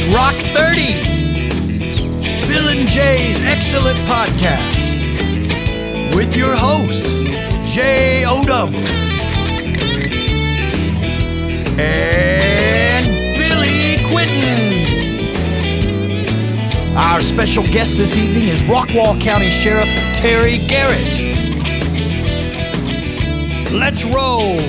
is Rock 30, Bill and Jay's excellent podcast, with your hosts, Jay Odom and Billy Quinton. Our special guest this evening is Rockwall County Sheriff Terry Garrett. Let's roll.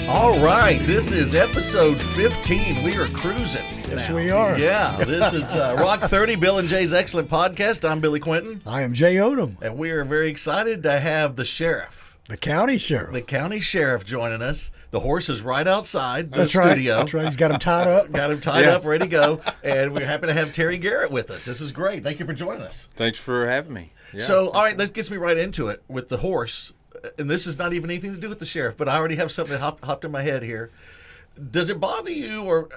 All right, this is episode 15. We are cruising. Yes, now. we are. Yeah, this is Rock 30, Bill and Jay's excellent podcast. I'm Billy Quinton. I am Jay Odom, And we are very excited to have the sheriff. the county sheriff. The county sheriff joining us. The horse is right outside the That's right. studio. That's right. He's got him tied up. Got him tied up, ready to go. And we're happy to have Terry Garrett with us. This is great. Thank you for joining us. Thanks for having me. Yeah. So, all right, that gets me right into it with the horse. And this is not even anything to do with the sheriff, but I already have something that hopped in my head here. Does it bother you, or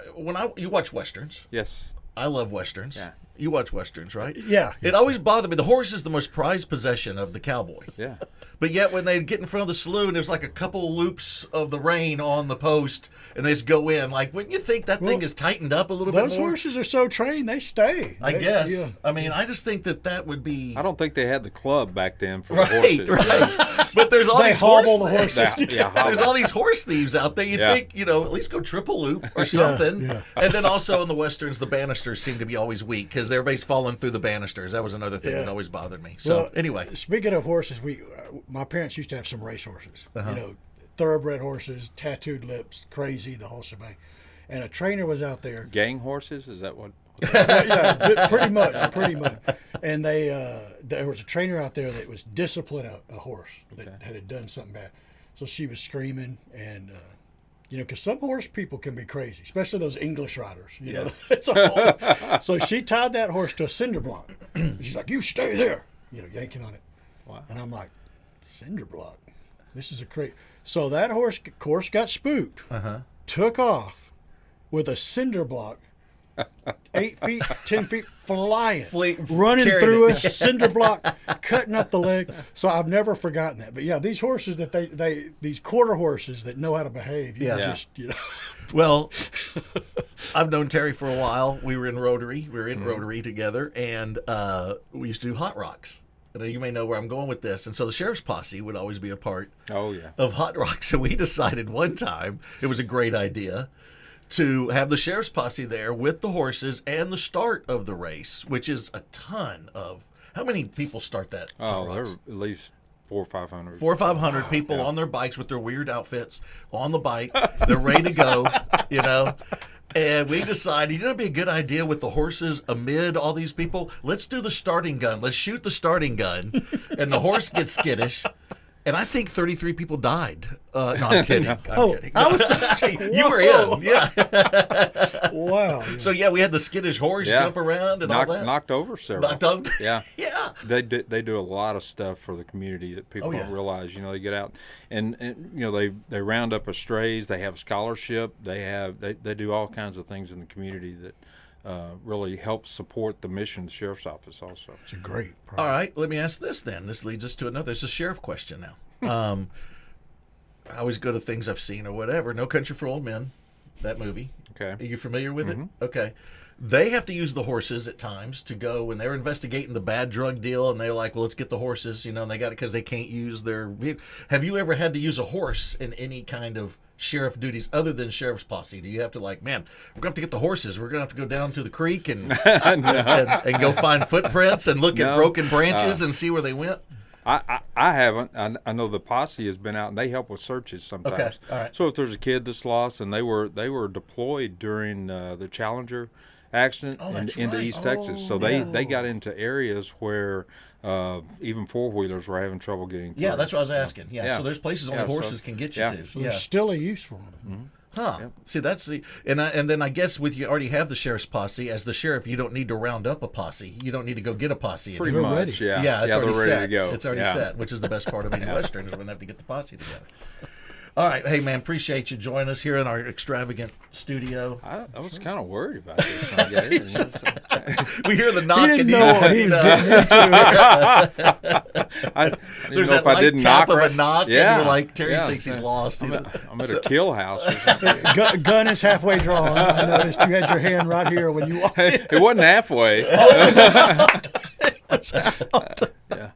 you watch Westerns? Yes. I love Westerns. Yeah. You watch Westerns, right? Yeah. It always bothered me. The horse is the most prized possession of the cowboy. Yeah. But yet when they get in front of the saloon, there's like a couple loops of the rein on the post, and they just go in. Like, wouldn't you think that thing is tightened up a little bit more? Those horses are so trained, they stay. I guess. Yeah. I mean, I just think that would be... I don't think they had the club back then for the Right, horses. right. But there's all They these horse hobble the horses. There's all these horse thieves out there. You'd Yeah. think, at least go triple loop or something. yeah. And then also in the Westerns, the banisters seem to be always weak because everybody's falling through the banisters. That was another thing that always bothered me. So, Well, anyway. Speaking of horses, my parents used to have some race horses. Thoroughbred horses, tattooed lips, crazy, the whole shebang. And a trainer was out there. Gang horses? Is that what? Yeah, pretty much. And there was a trainer out there that was disciplining a horse that had done something bad. So she was screaming, and because some horse people can be crazy, especially those English riders. So she tied that horse to a cinder block. She's like, "You stay there," yanking on it. Wow. And I'm like, "Cinder block? This is a crazy." So that horse, of course, got spooked. Took off with a cinder block. 8 feet, 10 feet, flying, running through a cinder block, cutting up the leg. So I've never forgotten that. But yeah, these horses that these quarter horses that know how to behave, Well, I've known Terry for a while. We were in Rotary. We were in Rotary together, and we used to do hot rocks. And you may know where I'm going with this. And so the sheriff's posse would always be a part of hot rocks. So we decided one time it was a great idea to have the sheriff's posse there with the horses and the start of the race, which is a ton of... How many people start that? Oh, there were at least 400 or 500. 400 or 500 people on their bikes with their weird outfits on the bike. They're ready to go, And we decided, it'd be a good idea with the horses amid all these people. Let's do the starting gun. Let's shoot the starting gun. And the horse gets skittish. And I think 33 people died. No, I'm kidding. I'm kidding. I was thinking, you were in, yeah. Wow. So, we had the skittish horse jump around and all that. Knocked over several. Knocked over? Yeah. Yeah. They do a lot of stuff for the community that people don't realize. They get out and they round up strays. They have scholarship. They do all kinds of things in the community that really helps support the mission of the sheriff's office also. It's a great All right, let me ask this then. This leads us to another. It's a sheriff question now. I always go to things I've seen or whatever. No Country for Old Men, that movie. Okay. Are you familiar with it? Okay. They have to use the horses at times to go when they're investigating the bad drug deal, and they're like, well, let's get the horses, and they got it because they can't use their vehicle. Have you ever had to use a horse in any kind of sheriff duties other than sheriff's posse? Do you have to man, we're going to have to get the horses. We're going to have to go down to the creek and and go find footprints and look at broken branches and see where they went? I haven't. I know the posse has been out and they help with searches sometimes. Okay, all right. So if there's a kid that's lost, and they were deployed during the Challenger accident into right. East Texas, so they got into areas where even four-wheelers were having trouble getting through. Yeah, that's what I was asking. Yeah. So there's places only horses can get you to. So there's still a use for them. Huh. Yep. See, that's the and then I guess with you already have the sheriff's posse. As the sheriff, you don't need to round up a posse. You don't need to go get a posse. Pretty You're much, ready. Yeah, it's already they're ready set. to go. It's already set, which is the best part of any Western is when they have to get the posse together. All right. Hey, man, appreciate you joining us here in our extravagant studio. I was kind of worried about this when I got in. We hear the He knocking. didn't know what he was getting into. I didn't There's know that if I light didn't tap knock of right. a knock, Yeah. and you're like, Terry Yeah. thinks he's lost. I'm at a kill house or something. Gun is halfway drawn. I noticed you had your hand right here when you walked in. It wasn't halfway. Yeah,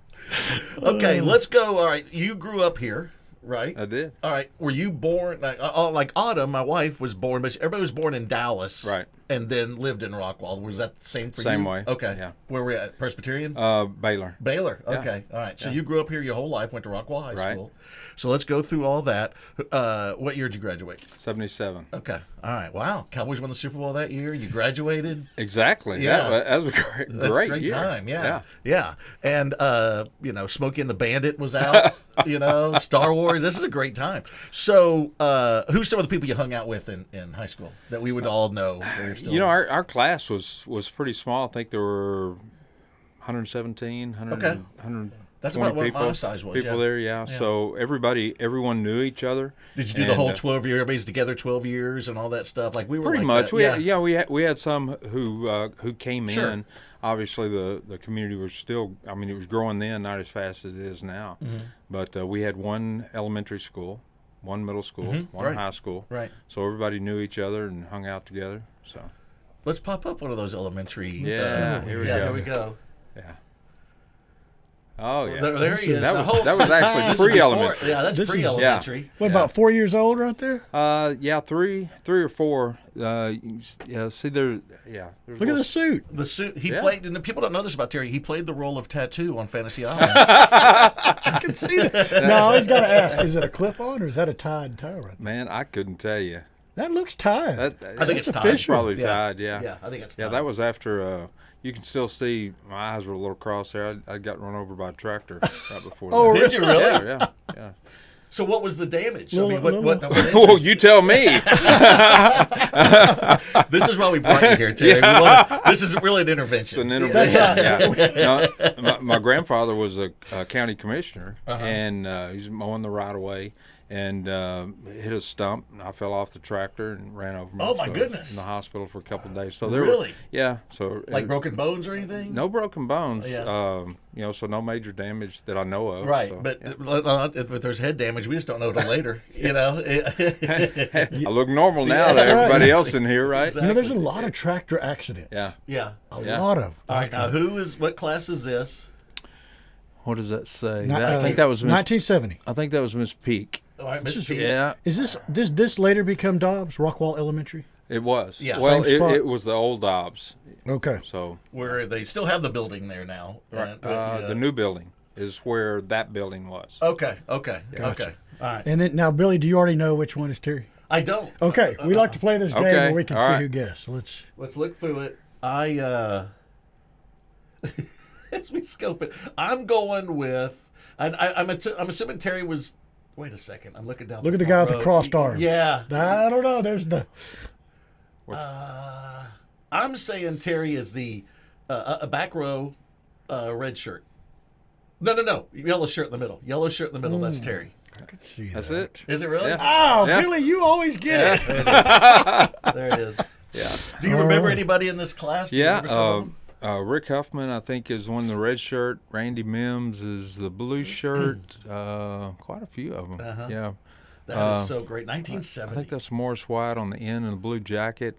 Okay, let's go. All right, you grew up here, right? I did. All right, were you born like Autumn? My wife was born, but everybody was born in Dallas, Right. And then lived in Rockwall. Was that the same for you? Same way, Okay. yeah. Where were we at? Presbyterian. Baylor. Baylor. Yeah. Okay. All right. So Yeah. you grew up here your whole life. Went to Rockwall High Right. School. So let's go through all that. What year did you graduate? 77. Okay. All right. Wow. Cowboys won the Super Bowl that year. You graduated. Exactly. Yeah. That was a great, That's great a great year. time. Yeah. And Smokey and the Bandit was out. Star Wars. This is a great time. So, who's some of the people you hung out with in high school that we would all know? That you're still Our class was pretty small. I think there were 117, 100, Okay. 120 That's about what people, my size was, people yeah. there, yeah. So everyone knew each other. Did you do the And, whole 12 year? Everybody's together 12 years and all that stuff. Like we were pretty like much. that. We had some who came Sure. in. Obviously, the community was still. I mean, it was growing then, not as fast as it is now. Mm-hmm. But we had one elementary school, one middle school, one Right. high school. Right. So everybody knew each other and hung out together. So Let's pop up one of those elementary. Yeah, here we go. Here we go. yeah. Oh yeah. There he is. That The was whole- that was this is actually before- pre-elementary. Yeah, that's This is- pre-elementary. What, about 4 years old right there? Yeah, three or four. Yeah, see there. Yeah. there's Look at little- the suit. The suit he Yeah. played, and people don't know this about Terry. He played the role of Tattoo on Fantasy Island. I can see that. Now, I always got to ask, is it a clip-on or is that a tied tie right there? Man, I couldn't tell you. That looks tied. I think it's tied. official. Probably Yeah. tied. Yeah. Yeah, I think it's Yeah, tied. that was after. You can still see my eyes were a little crossed there. I got run over by a tractor right before. Oh, that. Did you really? Yeah. So what was the damage? Little- I mean, what Well, you tell me. This is why we brought you here, Terry. This is really an intervention. It's an intervention. Yeah. No, my grandfather was a county commissioner, and he was mowing the right of way, and hit a stump, and I fell off the tractor and ran over. Oh, my so I was goodness. In the hospital for a couple of days. So there Really? were, yeah. So Like broken bones or anything? no broken bones. Yeah. So no major damage that I know of. Right, so, but yeah. if there's head damage, we just don't know till later. I look normal now to everybody else in here, right? You know, there's a lot of tractor accidents. Yeah. Yeah. A Yeah. lot of. All right, now what class is this? What does that say? Ni- I think that was Miss. 1970. I think that was Miss Peak. All right, Miss P. Yeah, Is this later become Dobbs, Rockwall Elementary? it was. Yeah. Well, Same spot? it was the old Dobbs. Okay. So Where they still have the building there now. right. Yeah. The new building is where that building was. Okay. Gotcha. All right. And then now, Billy, do you already know which one is Terry? I don't. Okay, we like to play this game Okay, where we can all see right. who guesses. So Let's look through it. As we scope it, I'm going with. I'm assuming Terry was. Wait a second. I'm looking down. Look at the guy with the road. crossed arms. Yeah. I don't know. There's the. I'm saying Terry is the a back row, red shirt. No. Yellow shirt in the middle. Yellow shirt in the middle. That's Terry. I can see That's that. it. Is it really? Yeah. Oh, Yeah. Billy, you always get it. There it is. Yeah. Do you remember anybody in this class? Do you Yeah. remember some of them? Rick Huffman, I think, is one the red shirt. Randy Mims is the blue shirt. Quite a few of them. Uh-huh. Yeah. That is so great. I 1970. think that's Morris White on the end and the blue jacket.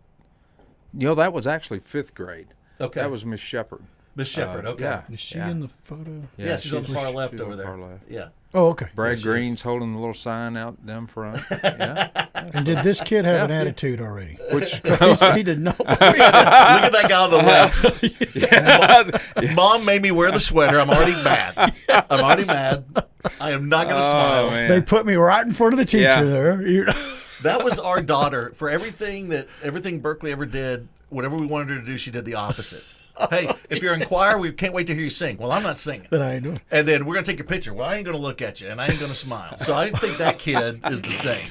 That was actually 5th grade. Okay. That was Miss Shepard. Miss Shepard. Okay. Yeah. Is she yeah. in the photo? Yeah, she's on the far left she's over on the there. far left. Yeah. Oh, okay. Brad she Green's holding the little sign out down front. Yeah. And did this kid have an Yeah. attitude already? Which he did not. Look at that guy on the left. Mom made me wear the sweater. I'm already mad. I am not going to smile. man. They put me right in front of the teacher Yeah. there. That was our daughter. For everything Berkeley ever did, whatever we wanted her to do, she did the opposite. Hey, if you're in choir, we can't wait to hear you sing. Well, I'm not singing. That I ain't doing. And then we're going to take your picture. Well, I ain't going to look at you, and I ain't going to smile. So I think that kid is the same.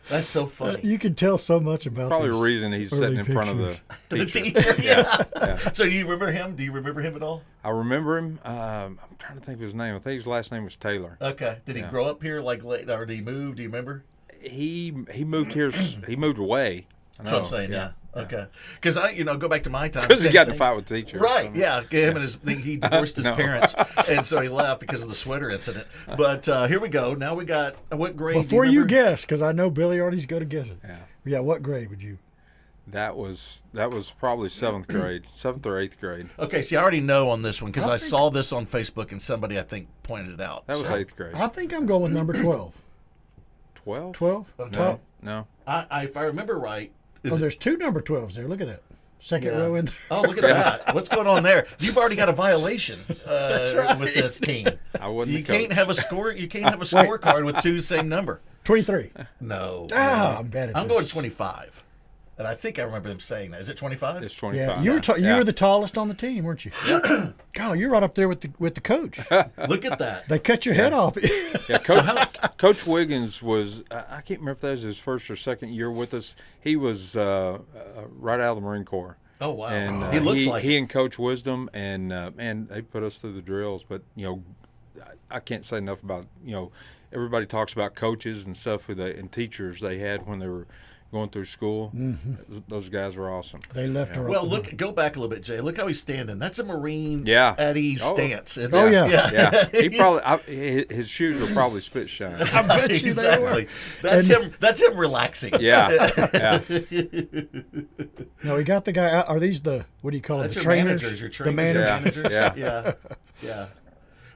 That's so funny. You can tell so much about Probably these the reason he's early sitting in front of pictures. the The teacher. teacher, yeah. Yeah. So do you remember him? Do you remember him at all? I remember him. I'm trying to think of his name. I think his last name was Taylor. Okay. Did he Yeah. grow up here like late, or did he move? Do you remember? He moved here. He moved away. That's what I'm saying. Yeah. Okay. Because I, go back to my time. Because he same got in a thing. fight with the teacher. Right, yeah. Him and he divorced his No. parents, and so he left because of the sweater incident. But here we go. Now we got what grade? Before do you remember? guess, because I know Billy already's good at guessing. Yeah. Yeah, what grade would you? That was probably 7th grade, 7th or 8th grade. Okay, see, I already know on this one because I I think- saw this on Facebook and somebody I think pointed it out. That was So, 8th grade. I think I'm going with number 12. 12? 12? on No, top. no. If I remember right. is Oh, it- there's 2 number 12s there. Look at that. Second Yeah. row in there. Oh, look at that! What's going on there? You've already got a violation right. with this team. I wasn't You the coach. can't have a score. You can't have a scorecard with 2 same number. 23. No. Ah, I'm bad at I'm this. going 25, and I think I remember them saying that. Is it 25? It's 25. Yeah, you were you Yeah. were the tallest on the team, weren't you? Yeah. God, you're right up there with the coach. Look at that. They cut your head off. Yeah, Coach Wiggins was, I can't remember if that was his first or second year with us. He was right out of the Marine Corps. Oh wow. And he looks like he and Coach Wisdom, and man, they put us through the drills. But I can't say enough about everybody talks about coaches and stuff and teachers they had when they were going through school. Mm-hmm. Those guys were awesome. They left her. Well, up. look, go back a little bit, Jay. Look how he's standing. That's a Marine Yeah. at ease Oh. stance. isn't Oh, it? yeah. Yeah, he He's- probably his shoes were probably spit shine. I bet you they were. exactly. That's And- him. That's him relaxing. Yeah, yeah. No, we got the guy out. Are these the, what do you call it? That's The your trainers? managers. Your The trainers. managers. Your Yeah. managers. Yeah.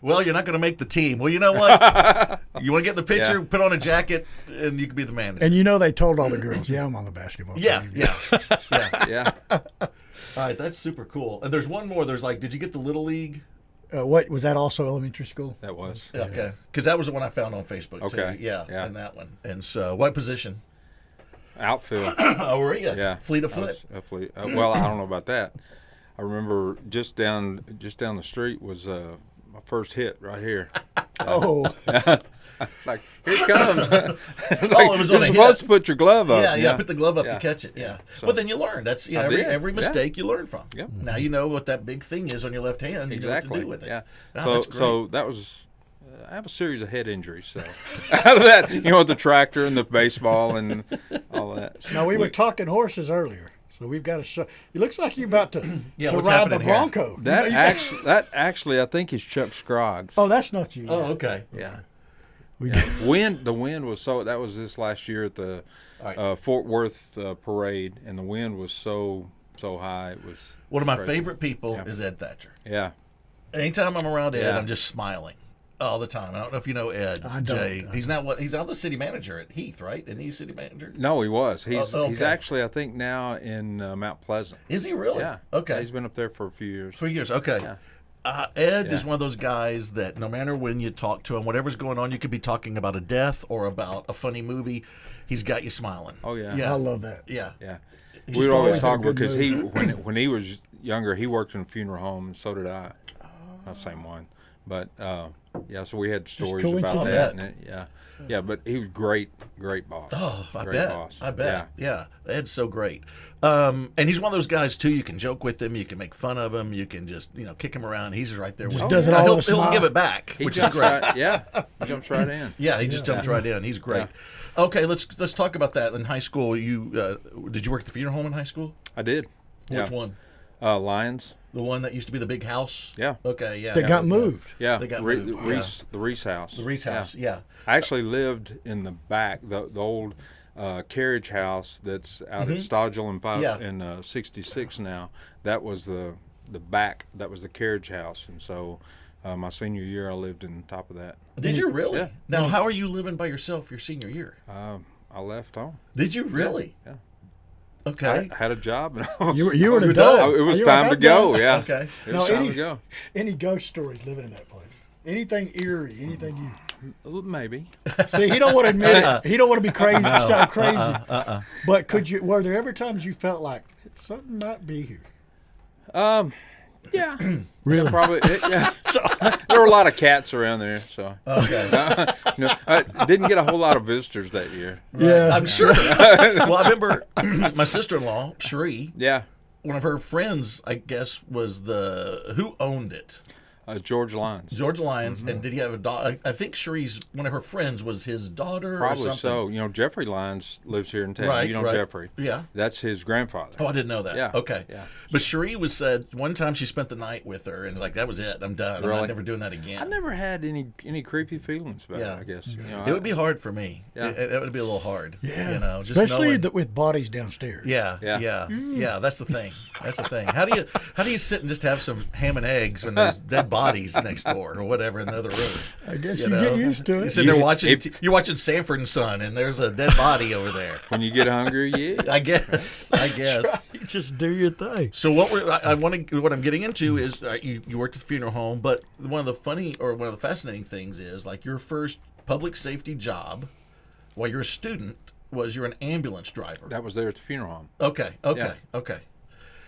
Well, you're not going to make the team. Well, you know what? You want to get in the picture, Yeah. put on a jacket, and you can be the manager. And they told all the girls, yeah, I'm on the basketball yeah, team. yeah, yeah. Yeah. All right, that's super cool. And there's one more. There's did you get the Little League? What was that also elementary school? That was. Okay, because that was the one I found on Facebook. Okay, too. Yeah, yeah. and that one. And so, what position? Outfield. Oh, were you? Yeah. Fleet of I foot. was a fleet. Well, I don't know about that. I remember just down the street was my first hit right here. Oh, Like, here it comes. Like, Oh, it was on you're a supposed hit. to put your glove up. Yeah, put the glove up Yeah. to catch it. Yeah. So- Well, then you learn. That's I did, every yeah. mistake you learn from. Yep. Now you know what that big thing is on your left hand. You know what Exactly. to do with it. Yeah. Oh, that's great. So that was. I have a series of head injuries. So out of that, with the tractor and the baseball and all that. no, we were talking horses earlier. So we've got to show. It looks like you're about to, Yeah, to what's ride the happening here? Bronco. That actually, I think is Chuck Scroggs. Oh, that's not you. Oh, okay. yeah. We Yeah. The wind was so. That was this last year at the All right. Fort Worth parade, and the wind was so high. It was One of my crazy. favorite people Yeah. is Ed Thatcher. Yeah. Anytime I'm around Ed, Yeah. I'm just smiling all the time. I don't know if you know Ed. I don't. Jay. He's now the city manager at Heath, right? Isn't he city manager? No, he was. He's Oh, he's okay. actually I think now in Mount Pleasant. Is he really? Yeah. Okay. He's been up there for a few years. 3 years. Okay. Yeah. Ed is Yeah. one of those guys that no matter when you talk to him, whatever's going on, you could be talking about a death or about a funny movie. He's got you smiling. Oh yeah. Yeah. I love that. Yeah. Yeah. He's We would always always in a talk good because mood. when he was younger, he worked in a funeral home, and so did I. Not the same one, but yeah. So we had stories about coincidence. that. And yeah. But he was great boss. Oh, I great bet. boss. I bet. Yeah. Ed's so great. And he's one of those guys too. You can joke with him. You can make fun of him. You can just kick him around. He's right there. Just with does you. it all He'll, with a he'll smile. give it back, He which is jumps great. right. Yeah. He jumps right in. Yeah, he just jumped right in. He's great. Okay, let's talk about that. In high school, you did you work at the funeral home in high school? I did. Which one? Lions. The one that used to be the big house? Yeah. Okay, yeah. That got moved. Yeah. They got Re- moved, the Reese house. The Reese house, yeah. I actually lived in the back, the old carriage house that's out at Stodgel in 66 now. That was the back. That was the carriage house, and so my senior year I lived in top of that. Did you really? Yeah. Now, how are you living by yourself your senior year? I left home. Did you really? Yeah. Okay. I had a job. And I was, You were an You're adult. done. it was You're like, time to I'm go. done. Yeah. Okay. It was No, time to go. Any ghost stories living in that place? Anything eerie? Anything you? Maybe. See, he don't want to admit it. He don't want to be crazy. Sound crazy. But were there ever times you felt like something might be here? Yeah, Really? probably. Yeah. There were a lot of cats around there, so Okay. I didn't get a whole lot of visitors that year. Yeah. I'm sure. Well, I remember my sister-in-law, Sheree, Yeah, one of her friends, I guess, was who owned it? George Lyons. George Lyons. And did he have a daughter? I think Sheree's, one of her friends was his daughter or Probably something. so. You know, Jeffrey Lyons lives here in town. Right, You know right. Jeffrey. Yeah. That's his grandfather. Oh, I didn't know that. Yeah. Okay. Yeah. But Sheree said one time she spent the night with her and like, that was it. I'm done. I'm Really? not never doing that again. I never had any creepy feelings about Yeah. it, I guess. You know, It would be hard for me. Yeah. It would be a little hard. Yeah. You know, just Especially knowing- with bodies downstairs. Yeah, Yeah. yeah. That's the thing. That's the thing. How do you sit and just have some ham and eggs when there's dead bodies next door or whatever in the other room? I guess You you know? get used to You're it. sitting there watching. You're watching Sanford and Son, and there's a dead body over there. when you get hungry, yeah. I guess. You just do your thing. So what I'm getting into is you worked at the funeral home, but one of the fascinating things is like your first public safety job while you're a student was you're an ambulance driver. That was there at the funeral home. Okay. Okay.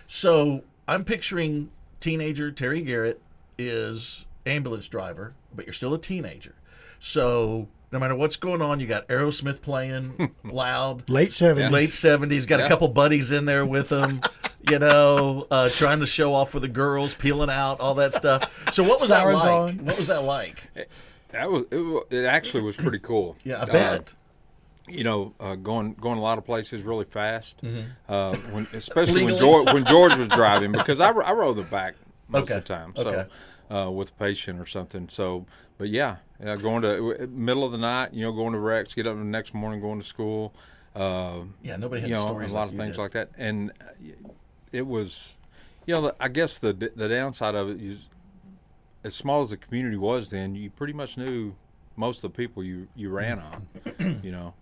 So I'm picturing teenager Terry Garrett is ambulance driver, but you're still a teenager. So no matter what's going on, you got Aerosmith playing loud. Late 70s. Late 70s, got a couple buddies in there with him, trying to show off for the girls, peeling out, all that stuff. So what was that Sirens like? on. What was that like? It actually was pretty cool. Yeah, I bet. Going a lot of places really fast. Mm-hmm. Especially Legally? when George was driving, because I rode the back most Okay. of the time. Okay. So with a patient or something. So, but yeah, going to middle of the night, going to Rex, get up the next morning, going to school. Yeah, nobody had stories a lot like of you things did. like that, and it was, I guess the downside of it is, as small as the community was then, you pretty much knew most of the people you ran on,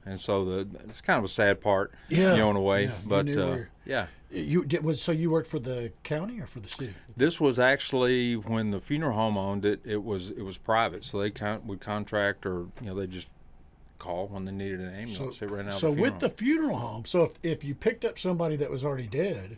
and so it's kind of a sad part, Yeah. in a way, Yeah, you but knew where- yeah. So you worked for the county or for the city? This was actually when the funeral home owned it. It was private, so they would contract, or they just call when they needed an ambulance. They ran out. So of the with the funeral home, so if you picked up somebody that was already dead,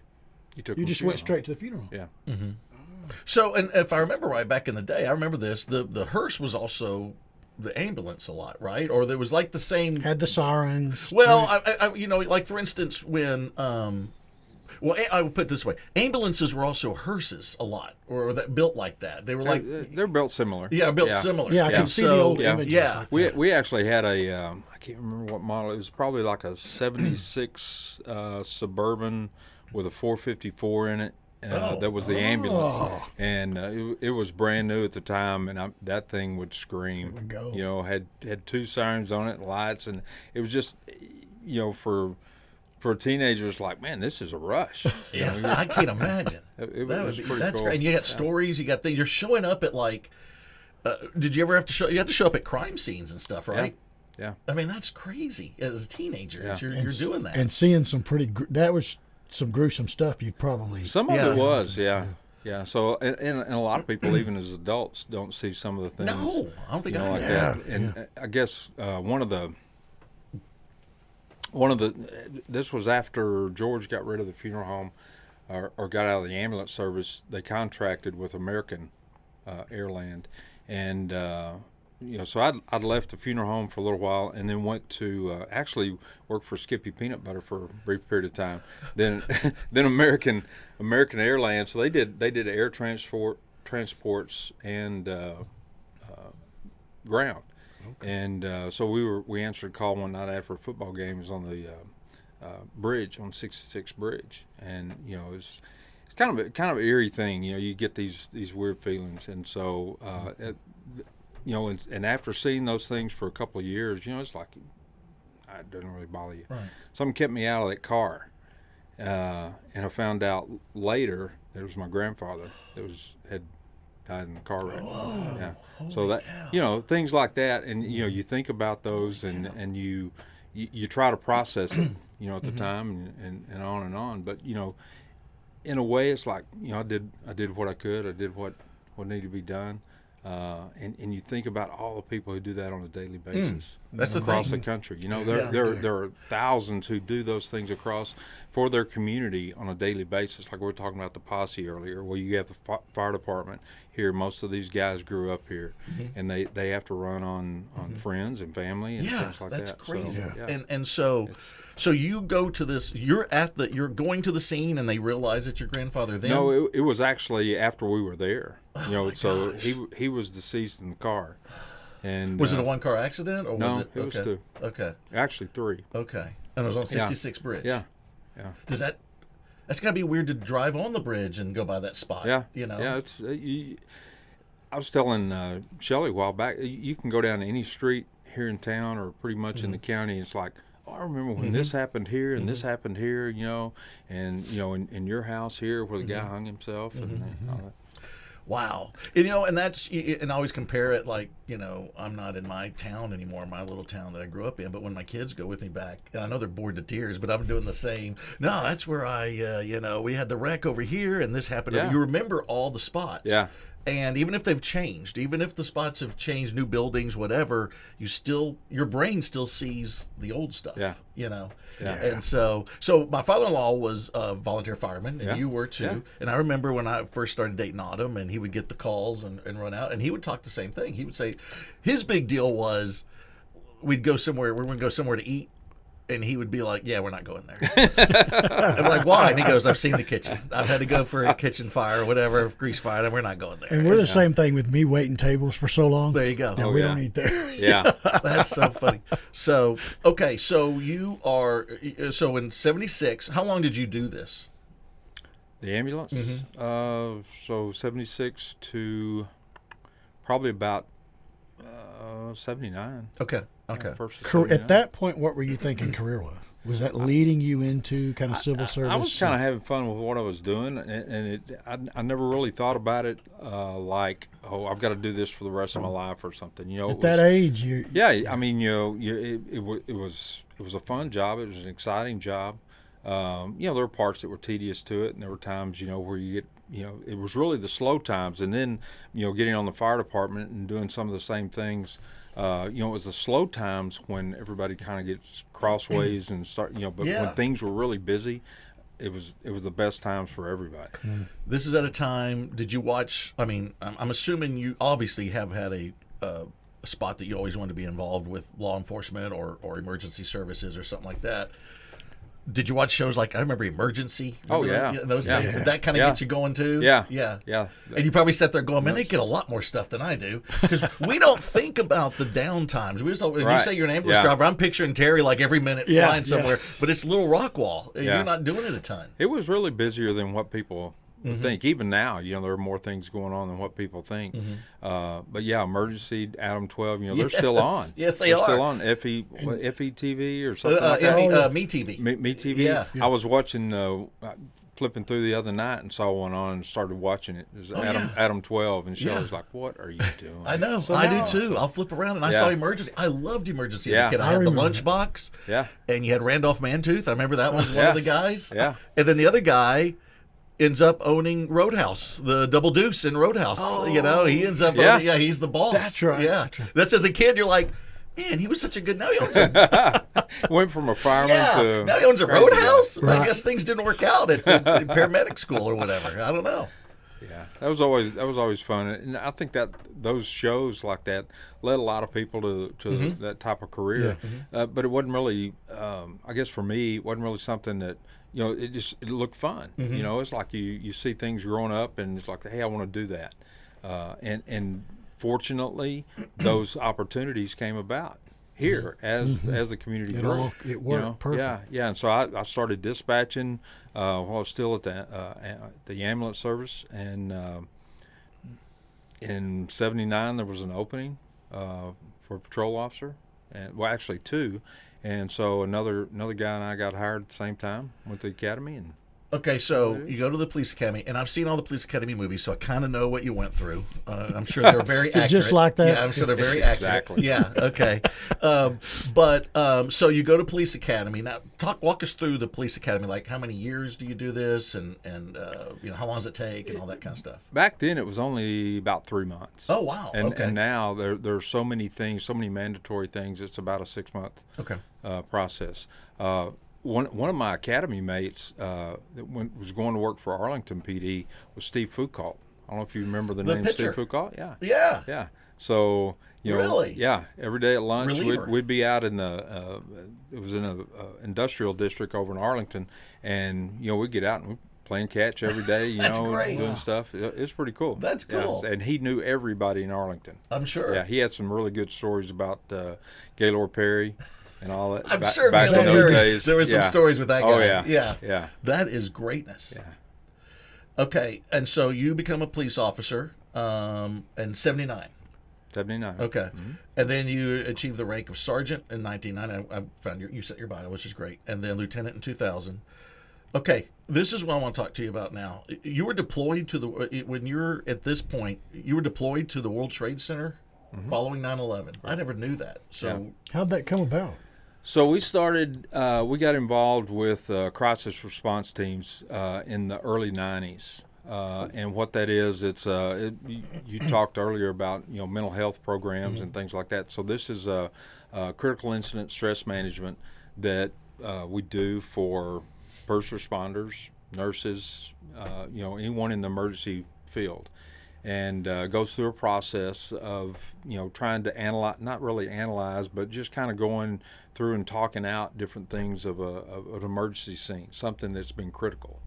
you took you them just to the went funeral straight to the funeral. home. Yeah. So, and if I remember right, back in the day, I remember this, the hearse was also the ambulance a lot, right? Or there was like the same. Had the sirens. Well, I like for instance, when I would put it this way: ambulances were also hearses a lot, or that built like that. They were like, They're built similar. built similar. Yeah, I can see the old images. Yeah. Like We that. we actually had a I can't remember what model. It was probably like a '76 Suburban with a 454 in it. That was the ambulance, and it was brand new at the time, and that thing would scream. There we go. Had two sirens on it, lights, and it was just, for a teenager, it's like, man, this is a rush. Yeah, I can't imagine. It That was would be, pretty that's cool. great. And you got stories, you got things. You're showing up at like. Did you ever have to show? You had to show up at crime scenes and stuff, right? Yeah. I mean, that's crazy as a teenager. Yeah. You're doing that. And seeing some that was some gruesome stuff. You probably Some of Yeah. it was, yeah. So, and a lot of people, even as adults, don't see some of the things. No, I don't think I like did. that. And I guess one of the this was after George got rid of the funeral home, or got out of the ambulance service. They contracted with American Airland, and so I'd left the funeral home for a little while, and then went to actually work for Skippy Peanut Butter for a brief period of time. Then American Airlines. So they did air transports and ground. Okay. And so we answered a call one night after a football game. It was on the bridge, on 66 Bridge, and it's kind of an eerie thing. You get these weird feelings, and so and after seeing those things for a couple of years, it's like it doesn't really bother you. Right. Something kept me out of that car, and I found out later that it was my grandfather that had died in the car wreck. Whoa. Yeah. Holy So that cow. things like that, and you think about those, and you try to process it, at the time, and on. But in a way, it's like I did what I could. I did what needed to be done. And you think about all the people who do that on a daily basis That's the across thing. the country. You know, there are thousands who do those things across for their community on a daily basis. Like we were talking about the posse earlier. Well, you have the fire department here. Most of these guys grew up here, and they have to run on friends and family and things like that's that. crazy. So, yeah. And so you go to this. You're going to the scene, and they realize it's your grandfather. Then No, it was actually after we were there. You know, my so gosh. he was deceased in the car. And was it a one-car accident, or no, was it? it was two. Okay. Actually 3. Okay. And it was on 66 Bridge. Yeah. Does that's gotta be weird to drive on the bridge and go by that spot. Yeah. You know. Yeah, it's I was telling Shelley a while back, you can go down any street here in town or pretty much in the county, and it's like, oh, I remember when this happened here and this happened here, you know, and, you know, in your house here where the guy hung himself and all that. Wow. And, you know, and I always compare it like, you know, I'm not in my town anymore, my little town that I grew up in, but when my kids go with me back, and I know they're bored to tears, but I'm doing the same. No, that's where you know, we had the wreck over here and this happened. Yeah. You remember all the spots. Yeah. And even if they've changed, even if the spots have changed, new buildings, whatever, your brain still sees the old stuff. Yeah. You know. Yeah. And so my father-in-law was a volunteer fireman, and you were too. Yeah. And I remember when I first started dating Autumn, and he would get the calls and run out, and he would talk the same thing. He would say his big deal was we'd go somewhere, we're going to go somewhere to eat, and he would be like, yeah, we're not going there. I'm like, why? And he goes, I've seen the kitchen. I've had to go for a kitchen fire or whatever, grease fire, and we're not going there. And we're the same thing with me waiting tables for so long. There you go. No, we don't eat there. Yeah. That's so funny. So, okay, so so in 76, how long did you do this? The ambulance? So 76 to probably about 79. Okay. First to At 79. that point, what were you thinking career-wise? Was that leading you into kind of civil service? I was kind of having fun with what I was doing, and I never really thought about it like, oh, I've got to do this for the rest of my life or something. You know, At that age, you... Yeah, I mean, you know, it was a fun job. It was an exciting job. You know, there were parts that were tedious to it, and there were times, you know, where you get, you know, it was really the slow times, and then, you know, getting on the fire department and doing some of the same things. You know, it was the slow times when everybody kind of gets crossways and start, you know, but when things were really busy, it was the best times for everybody. This is at a time, did you watch, I mean, I'm assuming you obviously have had a spot that you always wanted to be involved with law enforcement or emergency services or something like that. Did you watch shows like, I remember Emergency? Remember those things? Did that kind of get you going too? Yeah. And you probably sat there going, man, they get a lot more stuff than I do. Because we don't think about the down times. We just, when you say you're an ambulance driver, I'm picturing Terry like every minute flying somewhere. But it's little Rockwall. You're not doing it a ton. It was really busier than what people think. Even now, you know, there are more things going on than what people think. But yeah, Emergency, Adam 12, you know, they're still on. Yes, they're are. Still on FETV or something like that. Me TV. Me TV. Yeah. I was watching, flipping through the other night and saw one on and started watching it. It was Adam 12, and Shelley's like, "What are you doing?" I know. I do too. I'll flip around and I saw Emergency. I loved Emergency as a kid. I had the lunchbox. Yeah. And you had Randolph Mantooth. I remember that was one of the guys. Yeah. And then the other guy ends up owning Roadhouse, the Double Deuce in Roadhouse. You know, he ends up owning, he's the boss. That's right. Yeah. That's as a kid, you're like, man, he was such a good, now he owns a, Went from a fireman to now he owns a crazy guy. Roadhouse. I Right. guess things didn't work out at paramedic school or whatever. I don't know. Yeah, that was always fun, and I think that those shows like that led a lot of people to that type of career. But it wasn't really, I guess for me, it wasn't really something that, you know, it looked fun. You know, it's like you see things growing up, and it's like, hey, I want to do that, and fortunately, those opportunities came about here as the community grew. It worked perfect. Yeah, and so I started dispatching while I was still at the ambulance service, and in '79 there was an opening for a patrol officer, and well, actually 2, and so another guy and I got hired at the same time, went to the academy, and Okay, so you go to the police academy, and I've seen all the police academy movies, so I kind of know what you went through. I'm sure they're very accurate. Just like that? Yeah, I'm sure they're very accurate. Exactly. Yeah. Okay. So you go to police academy. Now, walk us through the police academy. Like, how many years do you do this, and how long does it take, and all that kind of stuff. Back then, it was only about 3 months. Oh, wow. And Okay. and now there are so many things, so many mandatory things. It's about a 6-month Okay. process. One of my academy mates that was going to work for Arlington PD was Steve Foucault. I don't know if you remember the name pitcher. Steve Foucault. Yeah. Yeah. Yeah. So Really? yeah. Every day at lunch, Reliever. we'd be out in it was in a industrial district over in Arlington, and we'd get out and we'd playing catch every day. That's great. Doing stuff. It's pretty cool. That's cool. Yeah, and he knew everybody in Arlington. I'm sure. Yeah, he had some really good stories about Gaylord Perry and all that. I'm sure back in Gaylord those Perry, days. there were some Yeah. stories with that guy. Oh yeah. Yeah. Yeah. That is greatness. Yeah. Okay, and so you become a police officer in 79. 79. Okay. And then you achieved the rank of sergeant in 1990. I found you set your bio, which is great. And then lieutenant in 2000. Okay, this is what I want to talk to you about now. You were deployed to when you're at this point, you were deployed to the World Trade Center following 9/11. I never knew that. So How'd that come about? So we started, we got involved with crisis response teams in the early 90s. And what that is, you talked earlier about mental health programs and things like that. So this is critical incident stress management that we do for first responders, nurses, anyone in the emergency field, and goes through a process of trying to analyze, not really analyze, but just kind of going through and talking out different things of an emergency scene, something that's been critical.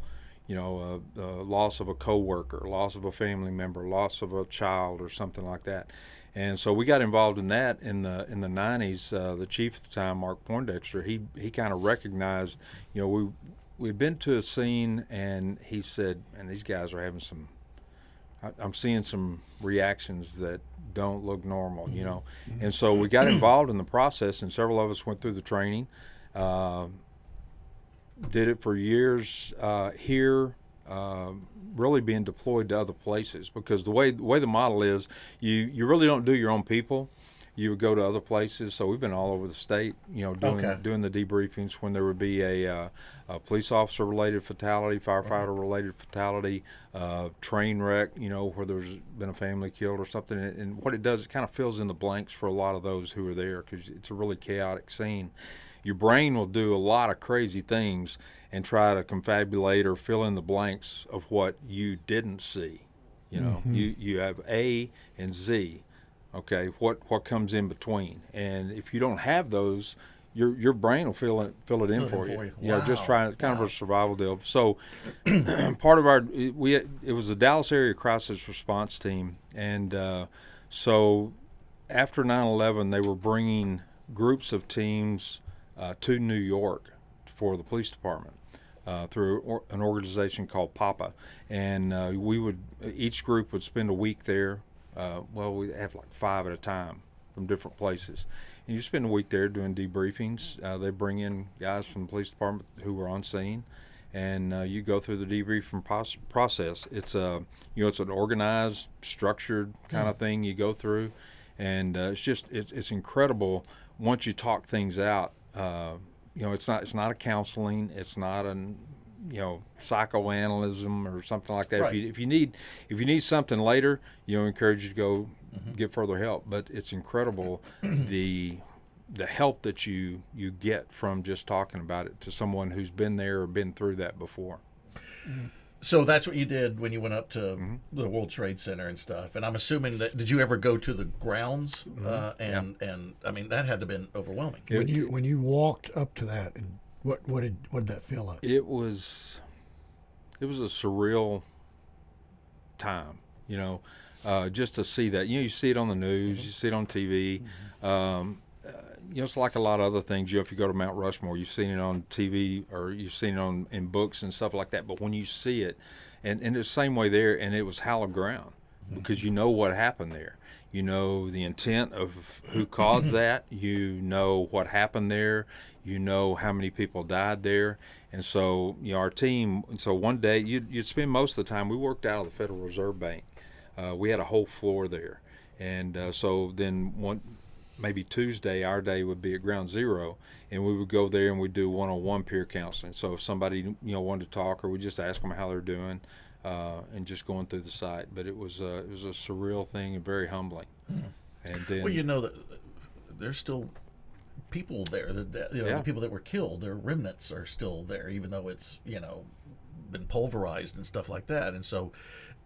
Loss of a coworker, loss of a family member, loss of a child, or something like that. And so we got involved in that in the 90s. The chief at the time, Mark Poindexter, he kind of recognized, we've been to a scene, and he said, and these guys are having I'm seeing some reactions that don't look normal, And so we got involved in the process, and several of us went through the training. Did it for years here, really being deployed to other places, because the way the model is, you really don't do your own people. You would go to other places. So we've been all over the state, doing the debriefings when there would be a police officer related fatality, firefighter related fatality, train wreck, where there's been a family killed or something. And what it does, it kind of fills in the blanks for a lot of those who are there, because it's a really chaotic scene. Your brain will do a lot of crazy things and try to confabulate or fill in the blanks of what you didn't see. You have A and Z. Okay, what comes in between? And if you don't have those, your brain will fill it in for you. Just trying kind of a survival deal. So part of it was the Dallas area crisis response team, and so after 9/11, they were bringing groups of teams to New York for the police department through an organization called PAPA, and each group would spend a week there. We have like 5 at a time from different places, and you spend a week there doing debriefings. They bring in guys from the police department who were on scene, and you go through the debriefing process. It's it's an organized, structured kind of thing you go through, and it's incredible once you talk things out. It's not a counseling. It's not an psychoanalysis or something like that. Right. If you need something later, encourage you to go get further help. But it's incredible the help that you get from just talking about it to someone who's been there or been through that before. So that's what you did when you went up to the World Trade Center and stuff. And I'm assuming that, did you ever go to the grounds? And I mean, that had to have been overwhelming. When you walked up to that, and what did that feel like? It was a surreal time, just to see that. You see it on the news, you see it on TV. It's like a lot of other things. If you go to Mount Rushmore, you've seen it on TV or you've seen it in books and stuff like that. But when you see it, and it's the same way there, and it was hallowed ground because you know what happened there. You know the intent of who caused that. You know what happened there. You know how many people died there. And so, our team, and so one day you'd spend most of the time, we worked out of the Federal Reserve Bank. We had a whole floor there. And so then maybe Tuesday, our day would be at Ground Zero, and we would go there and we'd do one-on-one peer counseling. So if somebody, wanted to talk, or we just ask them how they're doing, and just going through the site. But it was a surreal thing and very humbling. And then, well, that there's still people there. The people that were killed, their remnants are still there, even though it's been pulverized and stuff like that. And so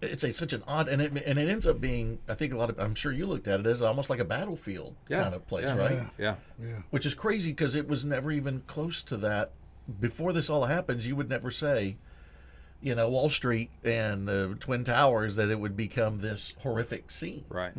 it's such an odd, and it ends up being, I think I'm sure you looked at it as almost like a battlefield kind of place, right? Yeah. Which is crazy because it was never even close to that. Before this all happens, you would never say, Wall Street and the Twin Towers, that it would become this horrific scene. Right.